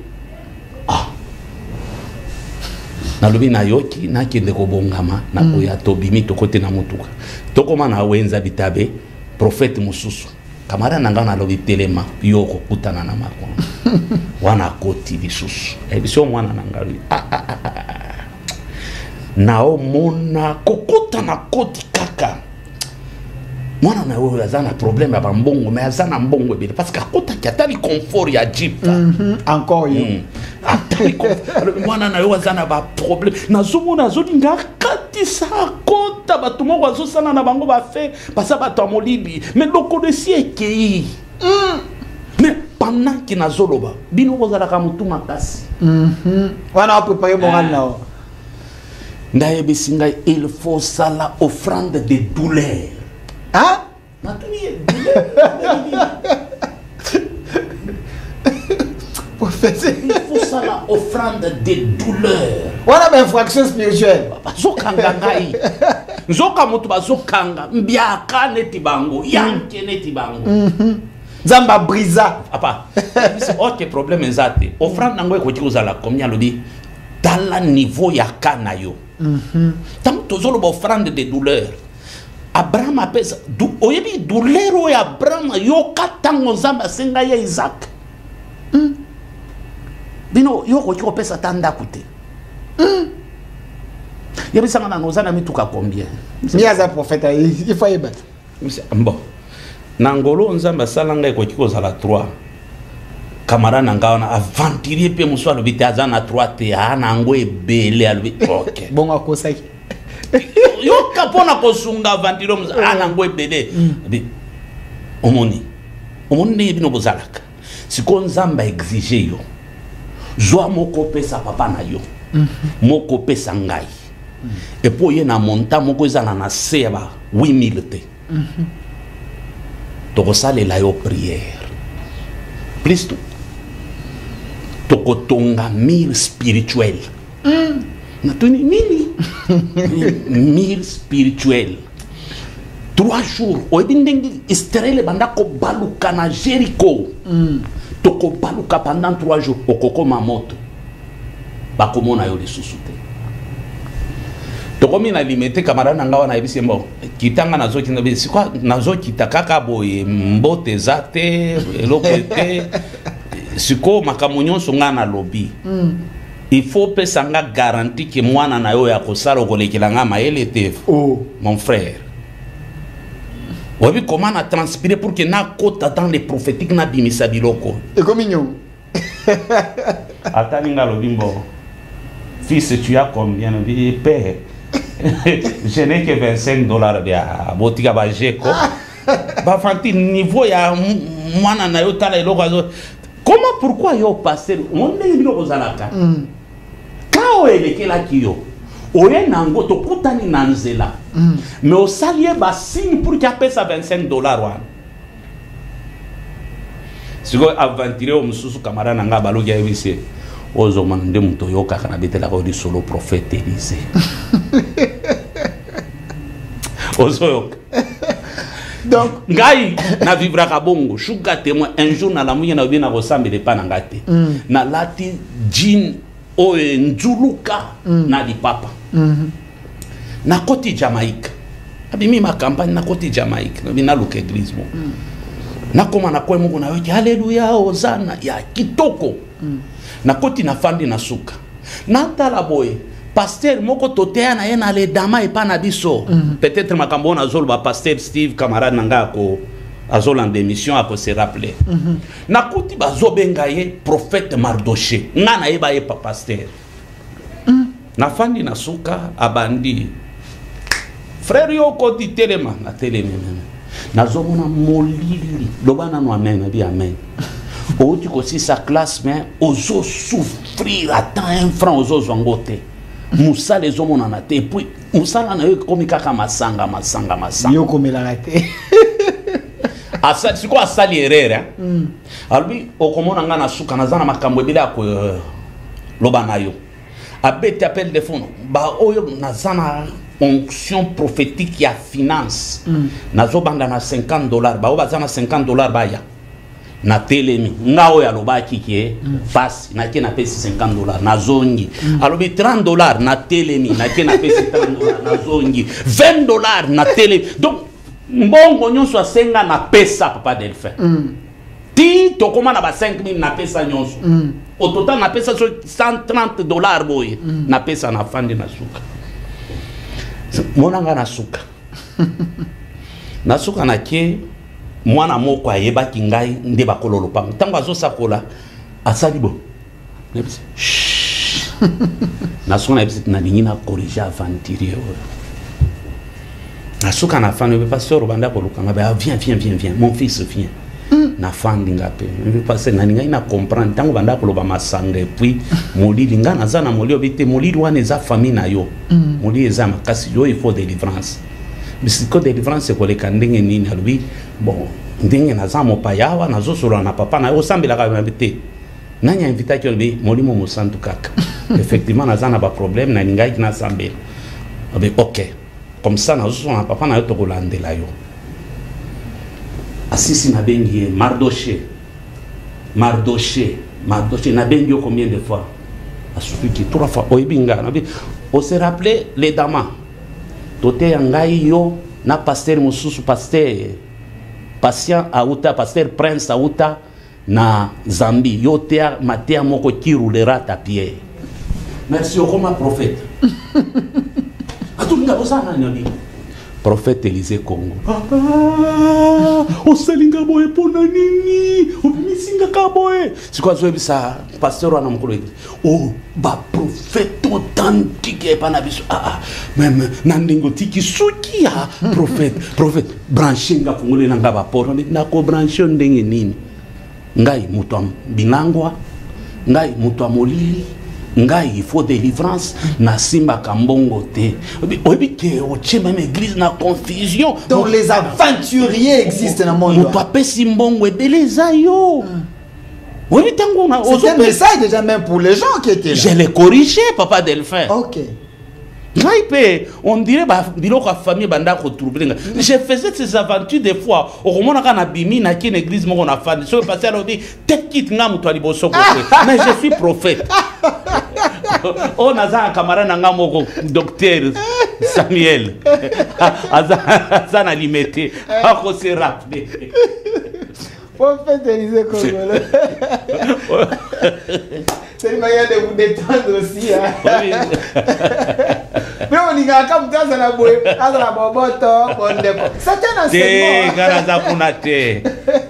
Nalobi na yoki na kende ko bongama na koya tobimi tokote na mutuka tokoma na wenza bitabe prophète mususu kamara nanga na lobi telema yoko kutana na makona wana koti lisusu ebiso mwana nanga nao mona kokota na koti kaka mwana na wewe azana problème ya mbongo mais azana mbongo bile parce que akota kiatali confort ya Jeep encore yo atali confort mwana na wewe azana ba problème nazomona zolinga katisa kota bato moko azosana na bango ba fait pasa bato amolibi mais lokodosi ekei mais pendant que nazoloba bino kozalaka mutu makasi wana préparer moral nao ndayebisinga il faut ça la offrande de douleur. Hein? Il faut ça la offrande de douleur. Voilà ma infraction spirituelle. Zokanga ngai. Zoka mutu bazokanga mbiaka neti bango yanke neti bango. Zamba brisa. Papa. OK problème ezate. Offrande nango ekoti kozala combien lobi? Dans le niveau ya kana yo. Tant tozolo ba offrande de douleur. Abraham apesa oyebi douleur ya Abraham yo katango nzamba senga ya Isaac. Bino yo ko pesa tanda kute. Yebi sanga na nozana mituka combien? Miaza prophète il faut y battre. Bon. Nangolo nzamba salanga ko kozala 3. camarade nanga aventurier pe muso alobi te aza na 3 te ana ngo ebele alobi ok bon akosaki yo kapona kosunga aventurier muso ana ngo ebele omoni ne bino bozalaka siko nzamba exige yo zwa moko pesa papa na yo moko pesa ngai et pour y na monta moko ezana na se ba 8000 te to salela yo prière plus tout tokotonga mire spirituel na tuni nini mire spirituel 3 jours o ebindengi estrele banda ko baluka na Jericho toko baluka pendant 3 jours okoko mamoto bakomona yo lisusu te tokomi na limite camarade nanga wana ebisi mbo kitanga nazo kinga bisi kwa nazo kitakaka boye mbote zate elokete siko makamunyo songa na lobby il faut pesa nga garantie que mwana na yo ya kosala kolekela nga maele te mon frère obi comment na transpirer pour que na kota dans les prophétiques na bimisa biloko et comme mignon ataninga lobby mbo fils tu as combien de père je n'ai que $25 bia botika ba jeko ba fanti niveau ya mwana na yo tala eloko azo comment pourquoi yo passer monde biloko zalaka kao elekela kiyo oye nango to kutani na nzela mais au salier ba signe pour qu'il paye ça $25 wana siko aventurer o mususu camarade nanga balogi ya bise ozo mande muto yoka kana betela ko di solo prophète Élisée ozo yoka donc ngai na vivra ka bongo shuka témoin un jour na la munya na bina ko sambele pa na ngate na lati jean o nzuluka na di papa na koti Jamaïque abimi ma campagne na koti Jamaïque na bina luka église mo na koma na kwa Mungu na yote haleluya hosana ya kitoko na koti na fandi na suka na tala boy pasteur moko totea na yena le dama e pa na biso peut-être makambo na zolo ba pasteur Steve camarade nanga ko azol en démission ako se rappeler na koti bazobenga ye prophète Mardoché ngana yeba ye pa pasteur na fandi na suka abandi frère yo koti telema na telema na zomona molili lobana no amen bi amen o tu kosi sa classe mais ozo souffrir attends un franc ozo zangote musa les hommes na te puis musa na yo komi kaka masanga yo komela na te asa siko asali erreur albi okomona nga na suka na zana makambo bila ko lobana yo abete appel de fond ba oyo na zana onction prophétique ya finance nazo banda na $50 ba o bazana $50 baya na telemi ngao ya lobaki ke passe na ke na pesi $50 na zongi alobi $30 na telemi na ke na pesi $30 na zongi $20 na telemi donc mbongo nyonso asenga na pesa papa Delphin ti to koma na ba 5000 na pesa nyonso au total na pesa $130 boy na pesa na fandi na suka monanga na suka na suka na ke mwana moko ayeba kingai nde bakololo pango tango azosakola asali bo na sona ebisi na lingina corriger aventurier na suka na fandi be pasteur banda kolukanga ba viens mon fils viens na fandi ngape me passer na ninga ina comprendre tango banda koloba masanga et puis molili nga na zana molio bite molili wana eza famille na yo molili eza makasi yo il faut délivrance bisiko délivrance ko le kandenge nini albi bon ndenge na zamo payawa na zosolo na papa na yo sambela ka mbite nanya invita ki olbi molimo musantu kaka effectivement na zana ba problème na ninga ki na sambela obe OK comme ça na zosolo na papa na yo to kolandela yo asisi na bengi Mardoché na bengi yo combien de fois a suffi que 3 fois oibinga na bi o se rappeler les damas tote yangai yo na pasteur mususu pasteur patient auta pasteur prince auta na Zambi yo te matea moko kirulera ta pied merci o comme prophète atu nga bosana nyoni Prophète Élisée Congo. Osalinga boye pona nini? Obisinga kaboye. C'est quoi ça? Pasteur wana mukolo. Oh, ba prophète authentique pa na biso. Même nandingo tiki suki ya prophète branchinga fungole nanga ba poro na ko brancho ndenge nini? Ngai mutu binangwa, ngai mutu molili. Ngai, il faut délivrance, na simba kambongo te. Obi ke oche même église na confusion. Donc les aventuriers existent dans le monde. Mutu apesi mbongo ebele zayo. Oui, tango na c'était un message déjà même pour les gens qui étaient là. Je l'ai corrigé, papa Delphin. OK. On dirait que la famille banda retrouver. Je faisais ces aventures des fois. Au moment où on a bimi na qui une église mon a fait. Je passais à dit tête quitte ngam toi liboso côté. Mais je suis prophète. On a un camarade ngam docteur Samuel. Azana limité. A ko se rappeler. Prophète Élisée Congolais. C'est une manière de vous détendre aussi. Mais on y a comme ça, c'est la boue. C'est un enseignement.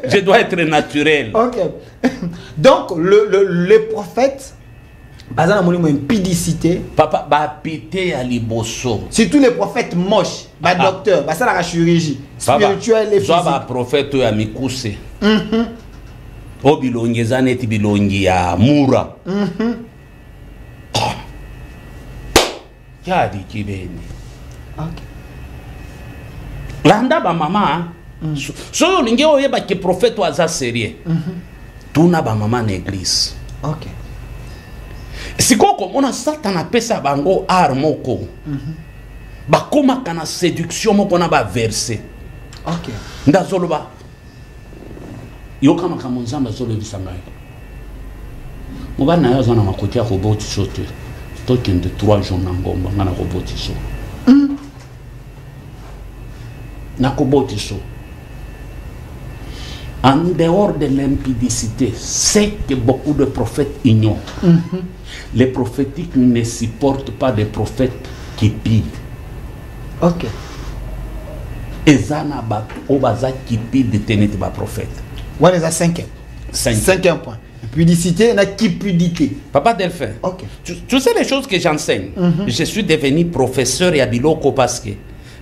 Je dois être naturel. Ok. Donc, les prophètes, ils ont une impudicité. Papa, ba pité à liboso. Surtout les prophètes moches, ba docteur, ba ça la chirurgie spirituelle et physique. Soit prophète à mikuse. O bilongi zaneti bilongi ya mura. Kadi kibeni. OK. Landa ba mama. So yo linge oyeba ke prophète waza sérieux. Tuna ba mama na église. OK. Sikoko mona Satan apesa bango armoko. Bakoma kana séduction moko na ba verset. OK. Ndazoloba. Yo kama kamonzamba zolo bisangaye. Mobana yo zana makoti ya roboti sote. Token de 3 jours na ngomba ngana roboti so. Na roboti so. En dehors de l'impudicité, c'est que beaucoup de prophètes ignorent. Les prophétiques ne supportent pas des prophètes qui pillent. OK. Ezana ba obaza qui pille de tenir ba prophète. On est à 5e. 5e point. Impudicité, na cupidité. Papa Delphin. OK. Tu sais les choses que j'enseigne. Je suis devenu professeur à Biloko parce que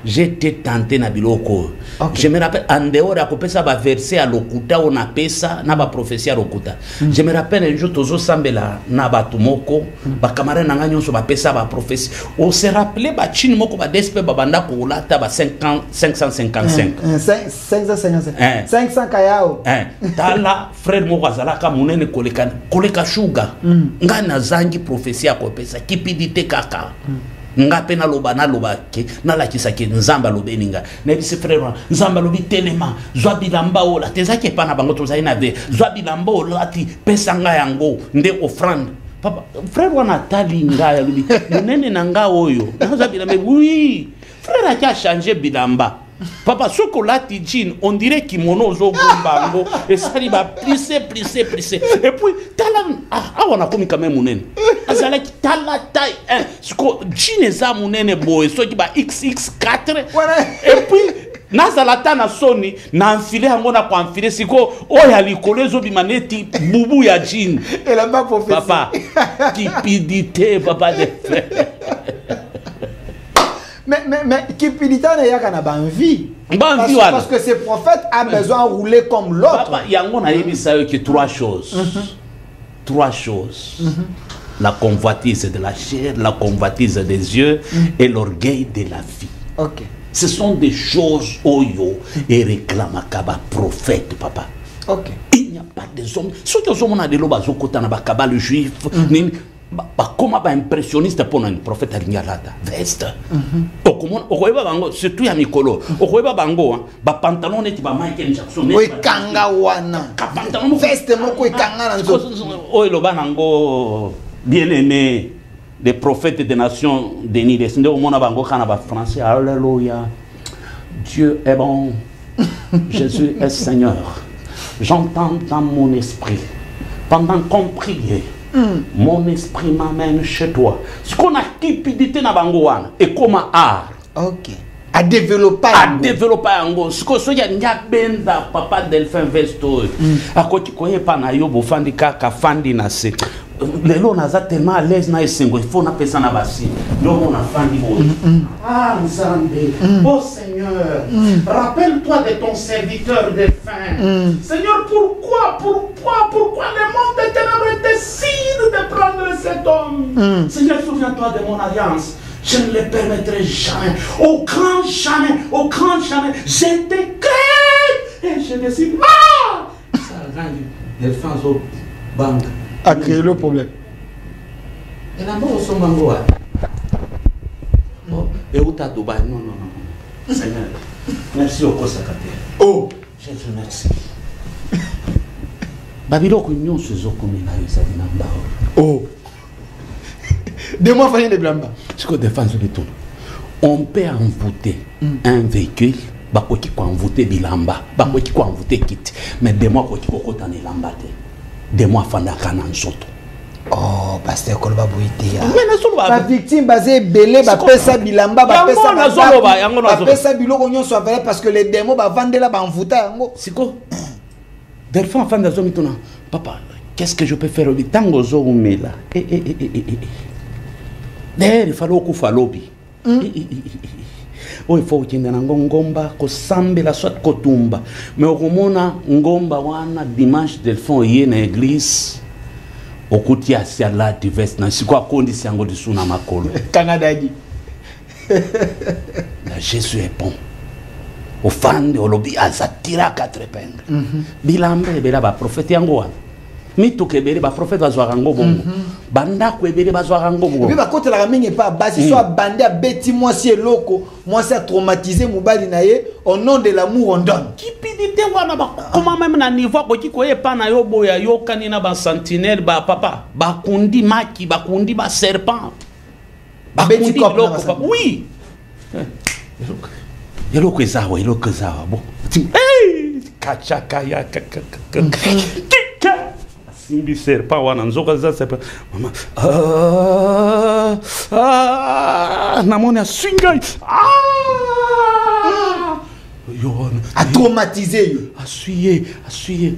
j'étais tenté na Biloko. Okay. Je me rappelle, en dehors à couper ça, va verser à l'okuta, on a payé ça, n'a pas prophétie à l'okuta. Je me rappelle un jour, Tozo Sambela, n'a pas tout moko, ba camarade n'a gagné, on va payer ça, va prophétie. On se rappelait, ba chin moko, ba despe, ba banda, pour la taba 555. 555. 500 kayao. Tala, frère moko, azalaka, mounene koleka shuga. Nga zangi prophétie à couper ça, kipidité kaka. Ngape na loba ke na la kisake nzamba lobeninga na bise frère nzamba lobi telema zwa bilamba ola tezake pa na bango toza ina ve zwa bilamba ola ti pesa nga yango nde offrande papa frère wana tali nga ya lobi munene na nga oyo na bilamba oui frère a changé bilamba papa soko lati jean on dirait kimono zo gumbango et ça li ba plissé et puis tala on a commis quand même munene azala ki tala taille soko jean eza munene boy so ki ba XX4 et puis nazala ta na soni na enfilé yango na ko enfilé siko oya likolo zo bimaneti bubu ya jean et là bas prophétie papa cupidité papa de Mais cupidité n'est pas qu'à envie. Parce que ces prophètes ont besoin de rouler comme l'autre. Il y a que 3 choses. 3 choses. La convoitise de la chair, la convoitise des yeux et l'orgueil de la vie. OK. Ce sont des choses oyo et réclame à prophète, papa. OK. Il n'y a pas des hommes. Ceux qui ont des lobes à cabale juif, comment ba impressionniste pour un prophète alingalata veste comment surtout ya mikolo okoyeba bango ba pantalon neti ba Michael Jackson oui kanga wana pantalon veste moko kanga na nzo o eloba nango bien aimé des prophètes des nations Denis Desinde au monde bango kana ba français alléluia Dieu est bon Jésus est Seigneur j'entends dans mon esprit pendant qu'on priait. Mon esprit m'amène chez toi. Ce qu'on a cupidité na bangoana et comme art. OK. À à développer yango siko so ya nyabenda papa Delphin Vesto akoti koye pa na yo bofandi kaka fandi na se lelo naza tellement à l'aise na esengo il faut na pesa na basi no na fandi bo ah Nzambe oh Seigneur rappelle-toi de ton serviteur Delphin Seigneur pourquoi le monde des ténèbres décide de prendre cet homme Seigneur souviens-toi de mon alliance. Je ne le permettrai jamais. Au grand jamais. Je décrète. Et je décide. Ah! Ça rend Delphin au banque. A créé le problème. Et là-bas, on s'en va. Et où t'as Dubaï? Non. Seigneur. Merci au Kosakate. Oh! Je te remercie. Babylone, nous sommes comme oh! Deux mois, il de blamba. Ce que défense de tout. On peut envoûter un véhicule, qui peut envoûter bilamba, qui peut envoûter kit. Mais des mois, qui peut envoûter lamba. Des mois, fandaka nan soto. Oh, pasteur Koloba Boité. Mais la victime basée belé, ba pesa bilamba, ba pesa biloko nyon soit vrai parce que les démons ba vendre là ba envoûter yango. Siko. Delphin fan dazo mitona. Papa, qu'est-ce que je peux faire au tango zo umela? D'ailleurs, il fallait qu'on fasse lobby. Il faut qu'il y ait un ngomba, qu'on sambe la soit kotumba. Mais au moment ngomba wana dimanche Delphin y est dans l'église. Au côté à la diverse, c'est quoi condition de suna makolo. Canada dit. Jésus est bon. Au fan de lobby, ça tira 4 épingles. Bilambe, bela ba prophète yango. Mito kebele ba prophète bazwarango bongo banda kwebele bazwarango bongo mais ba côté la mingi pas basi soit bandé à beti moi si loko moi ça traumatisé mobali naye au nom de l'amour on donne qui pidité wana ba comment même na niveau ko koye pa na yo boya yo kanina ba sentinelle ba papa ba kundi maki ba kundi ba serpent ba kundi loko oui yeloko ezawa bo hey kachaka ya Simbi serpent wana nzoka za serpent mama namoni a swinga yo a traumatisé yo a suyer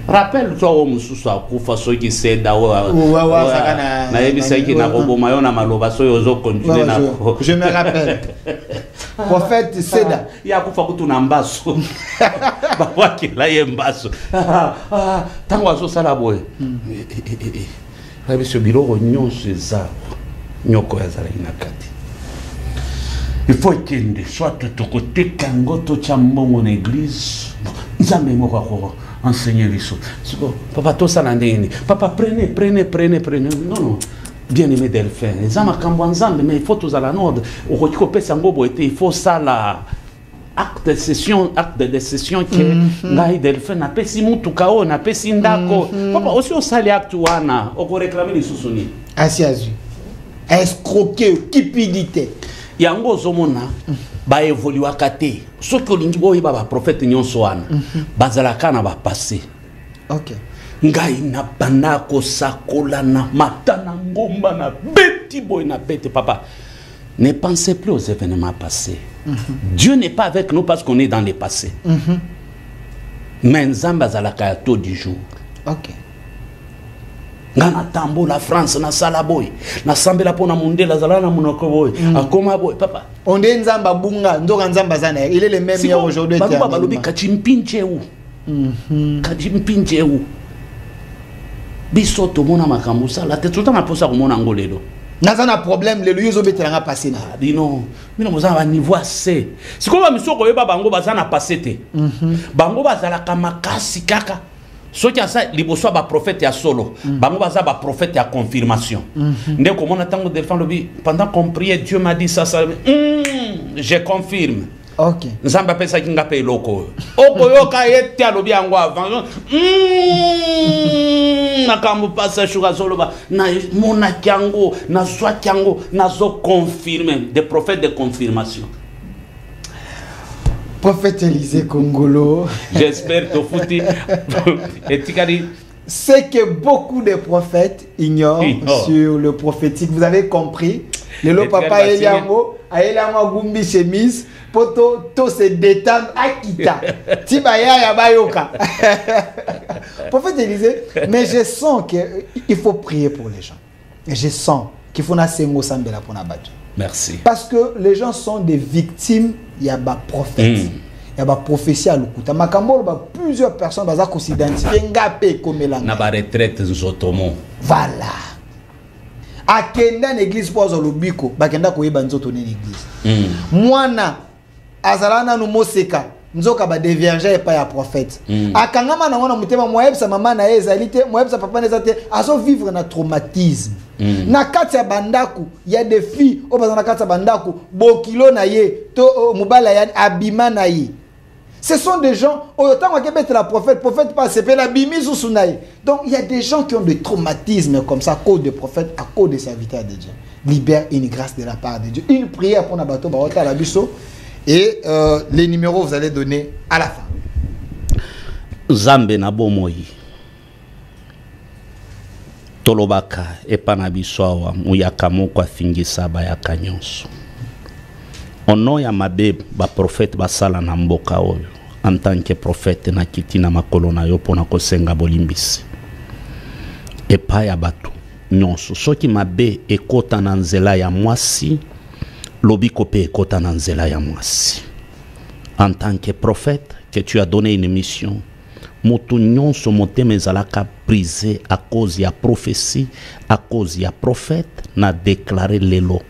rappelle-toi au mususu akufa soki seda na yebisa ki na koboma yo na maloba so yo zo continuer na je me rappelle prophète Seda ya kufa kutu na mbaso baba kila ye mbaso tango azo sala boye rabi so biloko nyonso eza nyoko ya zala inakati il faut que soit de côté kango to chambongo na église nzambe moko ko enseigner les choses papa to sala ndeni papa prenez non bien-aimé Delphin, les hommes ensemble, mais il faut tous à la nord. Au retour il faut ça là. Acte de session que Ngai Delphin n'a pas si moutou kao, n'a pas si ndako. Papa aussi au sali acte wana, on peut réclamer les sous-sounis. Asiazu. Escroquer, cupidité. Yango zomona ba évoluer akate. Ce que l'indigo ba prophète nyonso wana. Bazalaka na ba passé. OK. Ngai na banako sakola na matana ngomba na beti boy na bete papa. Ne pensez plus aux événements passés. Dieu n'est pas avec nous parce qu'on est dans le passé. Mais Nzamba zalaka to du jour. OK. Ngana tambo la France na salaboy. Na sambela pona mundela zalana munoko boy. Akoma boy papa. On est Nzamba bunga, ndoka Nzamba zana. Il est le même hier aujourd'hui. Baba balobi kachimpinche ou. Kachimpinche ou. Biso to mona makambo sala te tout na posa ko mona ngolelo naza na problème le yuzo betelanga passé na bino moza ba niveau assez siko ba misoko yeba bango baza na passé te bango bazala kamakasi kaka soki asa liboso ba prophète ya solo bango baza ba prophète ya confirmation ndeko mona tango défendre bi pendant qu'on priait Dieu m'a dit ça je confirme. OK. Nzamba pesa kinga pe loko. Okoyoka yete alobi yango avant. Nakambo pasa shuka soloba na mona kyango na swa kyango na zo confirmer des prophètes de confirmation. Prophète Élisée Kongolo. J'espère que fouti et tikari c'est que beaucoup de prophètes ignorent sur le prophétique. Vous avez compris. Le papa Eliango, Eliango Gumbi chemise, pour tout se détendre à Kita. Tibaya Yabayoka. Prophète Élisée, mais je sens qu'il faut prier pour les gens. Et je sens qu'il faut nasengo sambela pour nabattre. Merci. Parce que les gens sont des victimes, il y a des prophètes. Il y a des prophéties à l'Okuta. Plusieurs personnes qui s'identifient comme la retraite Nzotomo. Voilà. Akenda l'église pour Zolobiko, bakenda koyeba nzoto l'église. Mwana azalana no moseka, nzoka ba dévierge et pas ya prophète. Akangama na wana mutema moyebsa mama na ezalité, moyebsa papa na ezalité, azo vivre na traumatisme. Na kati ya bandaku, il y a des filles au bazana kati ya bandaku, bokilo na ye, to mubala ya abima na ye. Ce sont des gens, autant qu'on peut être la prophète pas c'est la bimise ou sunaï. Donc il y a des gens qui ont des traumatismes comme ça à cause des prophètes, à cause des serviteurs de Dieu. Libère une grâce de la part de Dieu. Une prière pour Nabato Barota la Bisso. Et les numéros vous allez donner à la fin. Zambe nabo moi. Tolobaka epanabisoa muyaka moko afingisa bayaka nyonso. Ono ya mabe ba prophète basala na mboka oyo en tant que prophète na kiti na makolo na yo pona kosenga bolimbisi. Epa ya batu nyonso soki mabe ekota na nzela ya mwasi lobiko pe ekota na nzela ya mwasi. En tant que prophète que tu as donné une mission, moto nyonso motema ezalaka brisé à cause ya prophétie, à cause ya prophète na déclarer lelo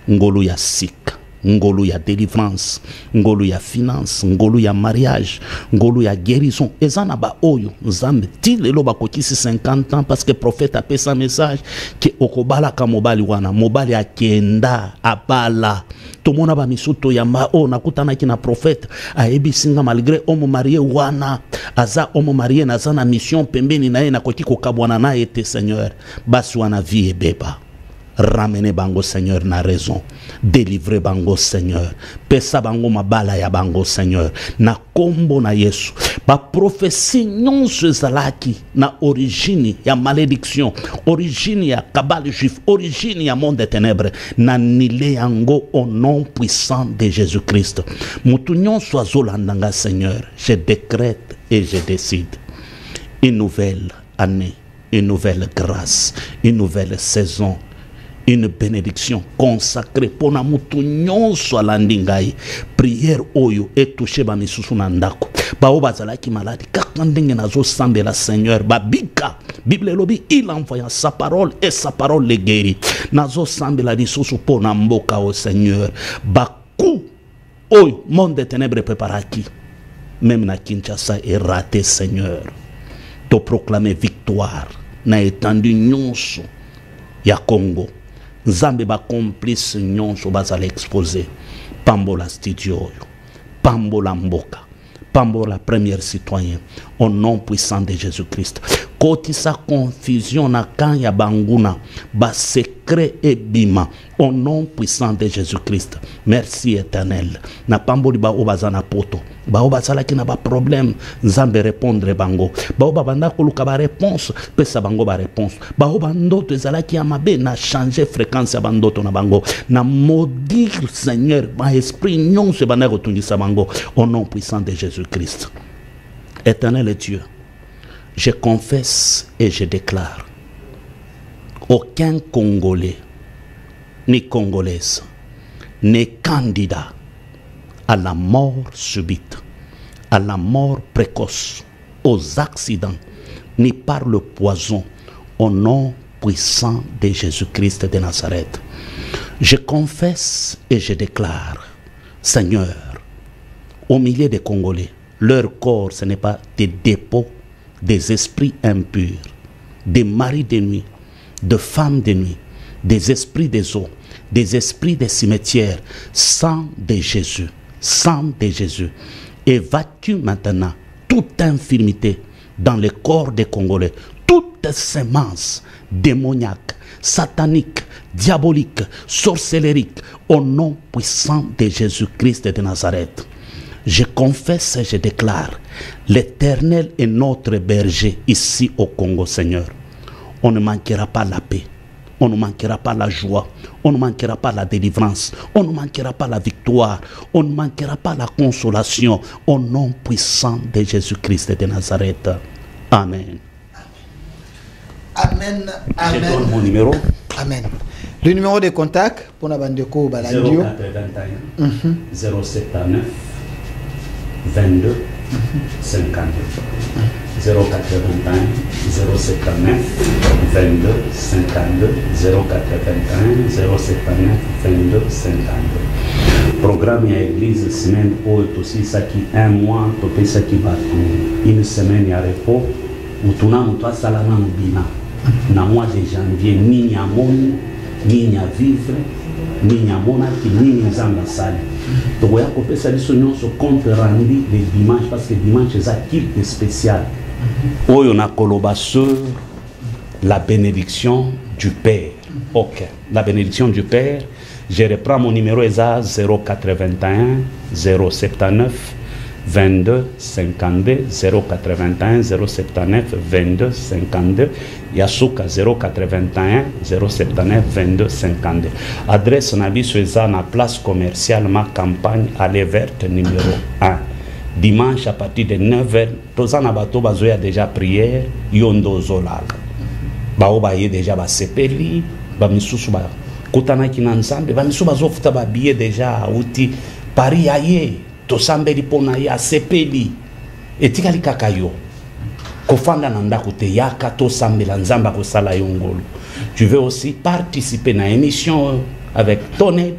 ngolu ya sika, ngolu ya délivrance, ngolu ya finance, ngolu ya mariage, ngolu ya guérison. Ezana ba oyo nzambe ti lelo bakokisi 50 ans parce que prophète a fait sa message que okobala ka mobali wana mobali akenda abala tomona ba misuto ya ma o nakutana ki na prophète ayebisinga malgré homme marié wana aza homme marié na za na mission pembeni na ye nakoti kokabwana na ete Seigneur basi wana vie beba. Ramenez bango Seigneur na raison. Délivrez bango Seigneur. Pesa bango mabala ya bango Seigneur. Na kombo na Yesu. Ba prophétie nyonso zalaki na origine ya malédiction, origine ya kabale juif, origine ya monde des ténèbres. Na nile yango au nom puissant de Jésus-Christ. Mutu nyonso azolandanga Seigneur. Je décrète et je décide. Une nouvelle année, une nouvelle grâce, une nouvelle saison. Une bénédiction consacrée pour na mutu nyonso alandingai. Prière oyo et toucher ba misusu na ndako. Ba obazalaki malade kaka ndenge nazo sambela Seigneur babika. Bible lobi il envoya sa parole et sa parole les guérit. Nazo sambela lisusu po na mboka au Seigneur. Baku oyo monde des ténèbres préparaki. Même na Kinshasa est raté Seigneur. To proclamer victoire na étendue nyonso ya Congo. Nzambe ba complice nyonso bazala exposé. Pambola studio, pambola mboka, pambola premier citoyen, au nom puissant de Jésus-Christ. Koti sa confusion na kan ya banguna, ba secret et bima, au nom puissant de Jésus-Christ. Merci éternel. Na pamboli ba obazana poto, ba obazala ki na ba problème, nzambe répondre bango. Ba obabanda koluka ba réponse, pesa bango ba réponse. Ba obandoto ezala ki amabe na changer fréquence ya bandoto na bango. Na maudire Seigneur, ba esprit nyon se bana rotungisa bango, au nom puissant de Jésus-Christ. Éternel Dieu, je confesse et je déclare, aucun Congolais ni Congolaise n'est candidat à la mort subite, à la mort précoce, aux accidents, ni par le poison, au nom puissant de Jésus-Christ de Nazareth. Je confesse et je déclare, Seigneur, au milieu des Congolais, leur corps, ce n'est pas des dépôts des esprits impurs, des maris de nuit, de femmes de nuit, des esprits des eaux, des esprits des cimetières, sang de Jésus, sang de Jésus. Évacue maintenant toute infirmité dans le corps des Congolais, toute sémence démoniaque, satanique, diabolique, sorcellerique, au nom puissant de Jésus-Christ de Nazareth. Je confesse et je déclare, l'Éternel est notre berger ici au Congo, Seigneur. On ne manquera pas la paix, on ne manquera pas la joie, on ne manquera pas la délivrance, on ne manquera pas la victoire, on ne manquera pas la consolation, au nom puissant de Jésus-Christ de Nazareth. Amen. Amen. Amen. Je donne mon numéro. Amen. Le numéro de contact pour Nabandeko Balandio. 081 079 22 52. 081 079 22 52. 081 079 22 52. Programme à l'église semaine où aussi ça qui un mois, tout ça qui va une semaine à repos où tout le monde a salama bina. Na mois de janvier ni à mon ni à vivre ni à monarque ni à ambassade. Donc il y a que ça dit ce compte rendu le dimanche parce que dimanche c'est un culte spécial. Où on a coloba sur la bénédiction du Père. Ok, la bénédiction du Père. Je reprends mon numéro ESA 081 079 22 52 081 079 22 52 Yasuka 081 079 22 52. Adresse Nabi Sueza na place commerciale ma campagne allée verte numéro 1. Dimanche à partir de 9h, Tozana Bato Bazoya déjà prière, Yondo Zolal. Baoba ye déjà ba sepeli, ba misusu ba kutana kinanzambe, ba misusu bazofuta ba billet déjà outi Paris aye. Tosambeli pona ya sepeli etikali kakayo kofanda na ndako te yaka tosambela nzamba ko sala yongolo. Tu veux aussi participer na émission avec Tonet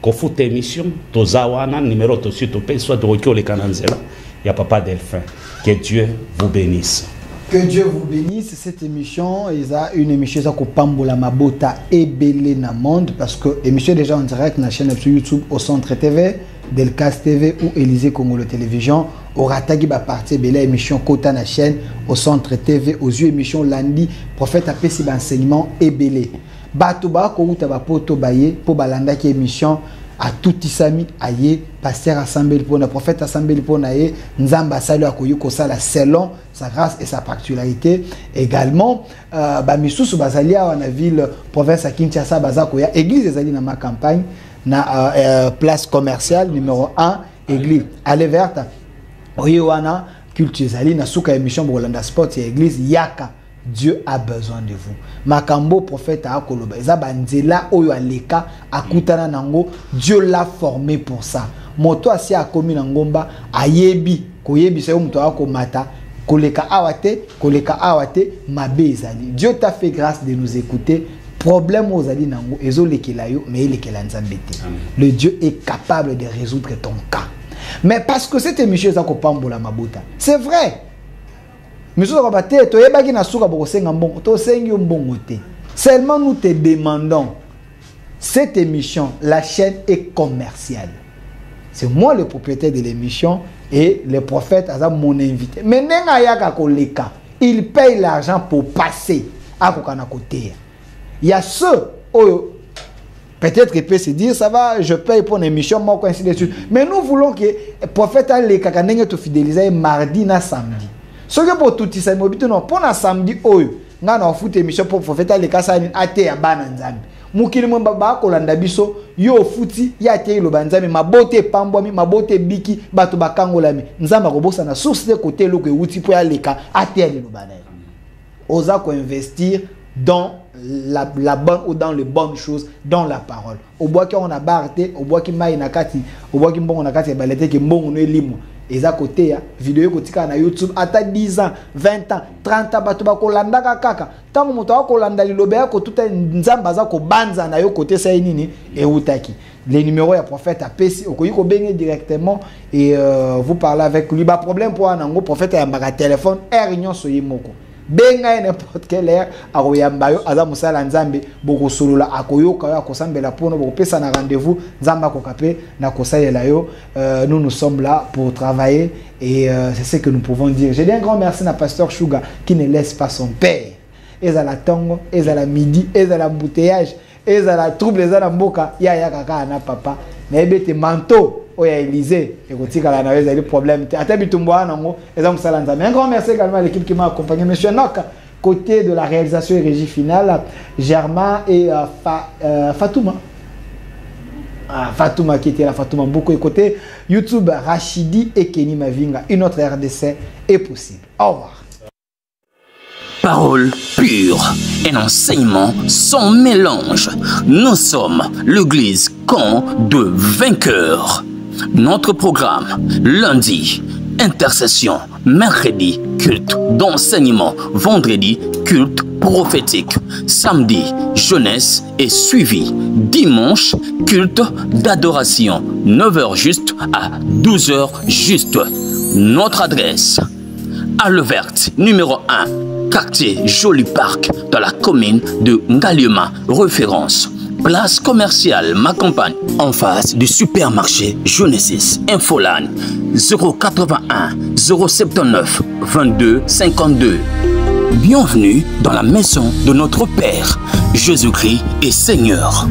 kofuta émission tozawana numéro to sur to soit de rokio le kananzela ya papa Delphin. Que Dieu vous bénisse. Que Dieu vous bénisse. Cette émission est une émission qui Pambola Mabota et Belé na monde parce que l'émission est déjà en direct sur la chaîne YouTube au Centre TV, Delcas TV ou Élysée Congolo Télévision. Au Ratagi ba partie Belé émission Kota na chaîne au Centre TV aux yeux émission lundi prophète a pesi enseignement et Belé. Batuba ko uta ba poto baye po balanda ki émission à tout isami aye pasteur assemblée pour le prophète assemblée pour naye nzamba salu akoyuko sala selon sa grâce et sa particularité également ba misusu bazalia wana ville province à Kinshasa bazakoya église ezali na ma campagne na place commerciale numéro 1 église allée verte oyewana culture ezali na suka émission Bolanda Sport et église yaka. Dieu a besoin de vous. Makambo prophète a koloba. Eza banzela oyo aleka akutana nango. Dieu l'a formé pour ça. Moto asi akomi nangomba ayebi koyebi sa yo muto akomata koleka awate mabe ezali. Dieu t'a fait grâce de nous écouter. Problème ozali nango ezo lekela yo mais lekela nzambe te. Le Dieu est capable de résoudre ton cas. Mais parce que cette émission za ko pambola mabota. C'est vrai. Seulement nous te demandons, cette émission, la chaîne est commerciale. C'est moi le propriétaire de l'émission et le prophète a mon invité. Mais il paye l'argent pour passer à côté. Il y a ceux, peut-être qu'il peut se dire, ça va, je paye pour une émission, moi, ainsi de suite. Mais nous voulons que le prophète ait les cacanengues te fidéliser mardi na samedi. Ce que pour tout ça, non, pour un samedi, nga na foot émission pour prophète les kasani ate ya bana nzambe. Mukili mwamba ba kolanda biso yo futi ya te lo banzambe mabote pambwami mabote biki bato bakangolami. Nzamba kobosa na source de côté loko euti po ya leka ate ya lo bana. Oza ko investir dans la bonne ou dans les bonnes choses, dans la parole. Au bois qui on a barté, au bois qui maï nakati, au bois qui mbongo nakati balete ki mbongo no limo. Et à côté, vidéo kotika na YouTube, ata 10 ans, 20 ans, 30 ans, batu bako landa kaka. Tango moto wako landa lilobe ko tuta nzamba za ko banza na yo côté sa nini et utaki. Les numéros ya prophète a pesi okoyiko benye directement et vous parlez avec lui. Ba problème pour un prophète ya mbaka téléphone air nyonso yimoko. Benga n'importe quelle heure akoyambayo aza musala nzambe boko solola akoyoka yo akosambela pono boko pesa na rendez-vous nzamba kokape na kosayela yo. Nous sommes là pour travailler et c'est ce que nous pouvons dire. J'ai dit un grand merci à pasteur Sugar qui ne laisse pas son père. Et à la tongo, et à la midi, et à l'embouteillage, et à la trouble, et à la mboka, ya kaka na papa. Mais bete manteau oya Élysée et kotika la nawe des problèmes ata bitumbo nango eza musala nzambe. Un grand merci également à l'équipe qui m'a accompagné, monsieur Noka Côté de la réalisation et régie finale, Germain et Fatouma. Fatouma qui était là, Fatouma beaucoup. Et côté YouTube, Rachidi et Kenny Mavinga. Une autre RDC est possible. Au revoir. Parole pure, un enseignement sans mélange. Nous sommes l'église camp de vainqueurs. Notre programme, lundi, intercession, mercredi, culte d'enseignement, vendredi, culte prophétique, samedi, jeunesse et suivi, dimanche, culte d'adoration, 9h juste à 12h juste. Notre adresse, Halle Verte, numéro 1, quartier Joli Parc, dans la commune de Ngaliema, référence. Place commerciale Ma Campagne, en face du supermarché Genesis. Infoline 081 079 22 52. Bienvenue dans la maison de notre Père. Jésus-Christ est Seigneur.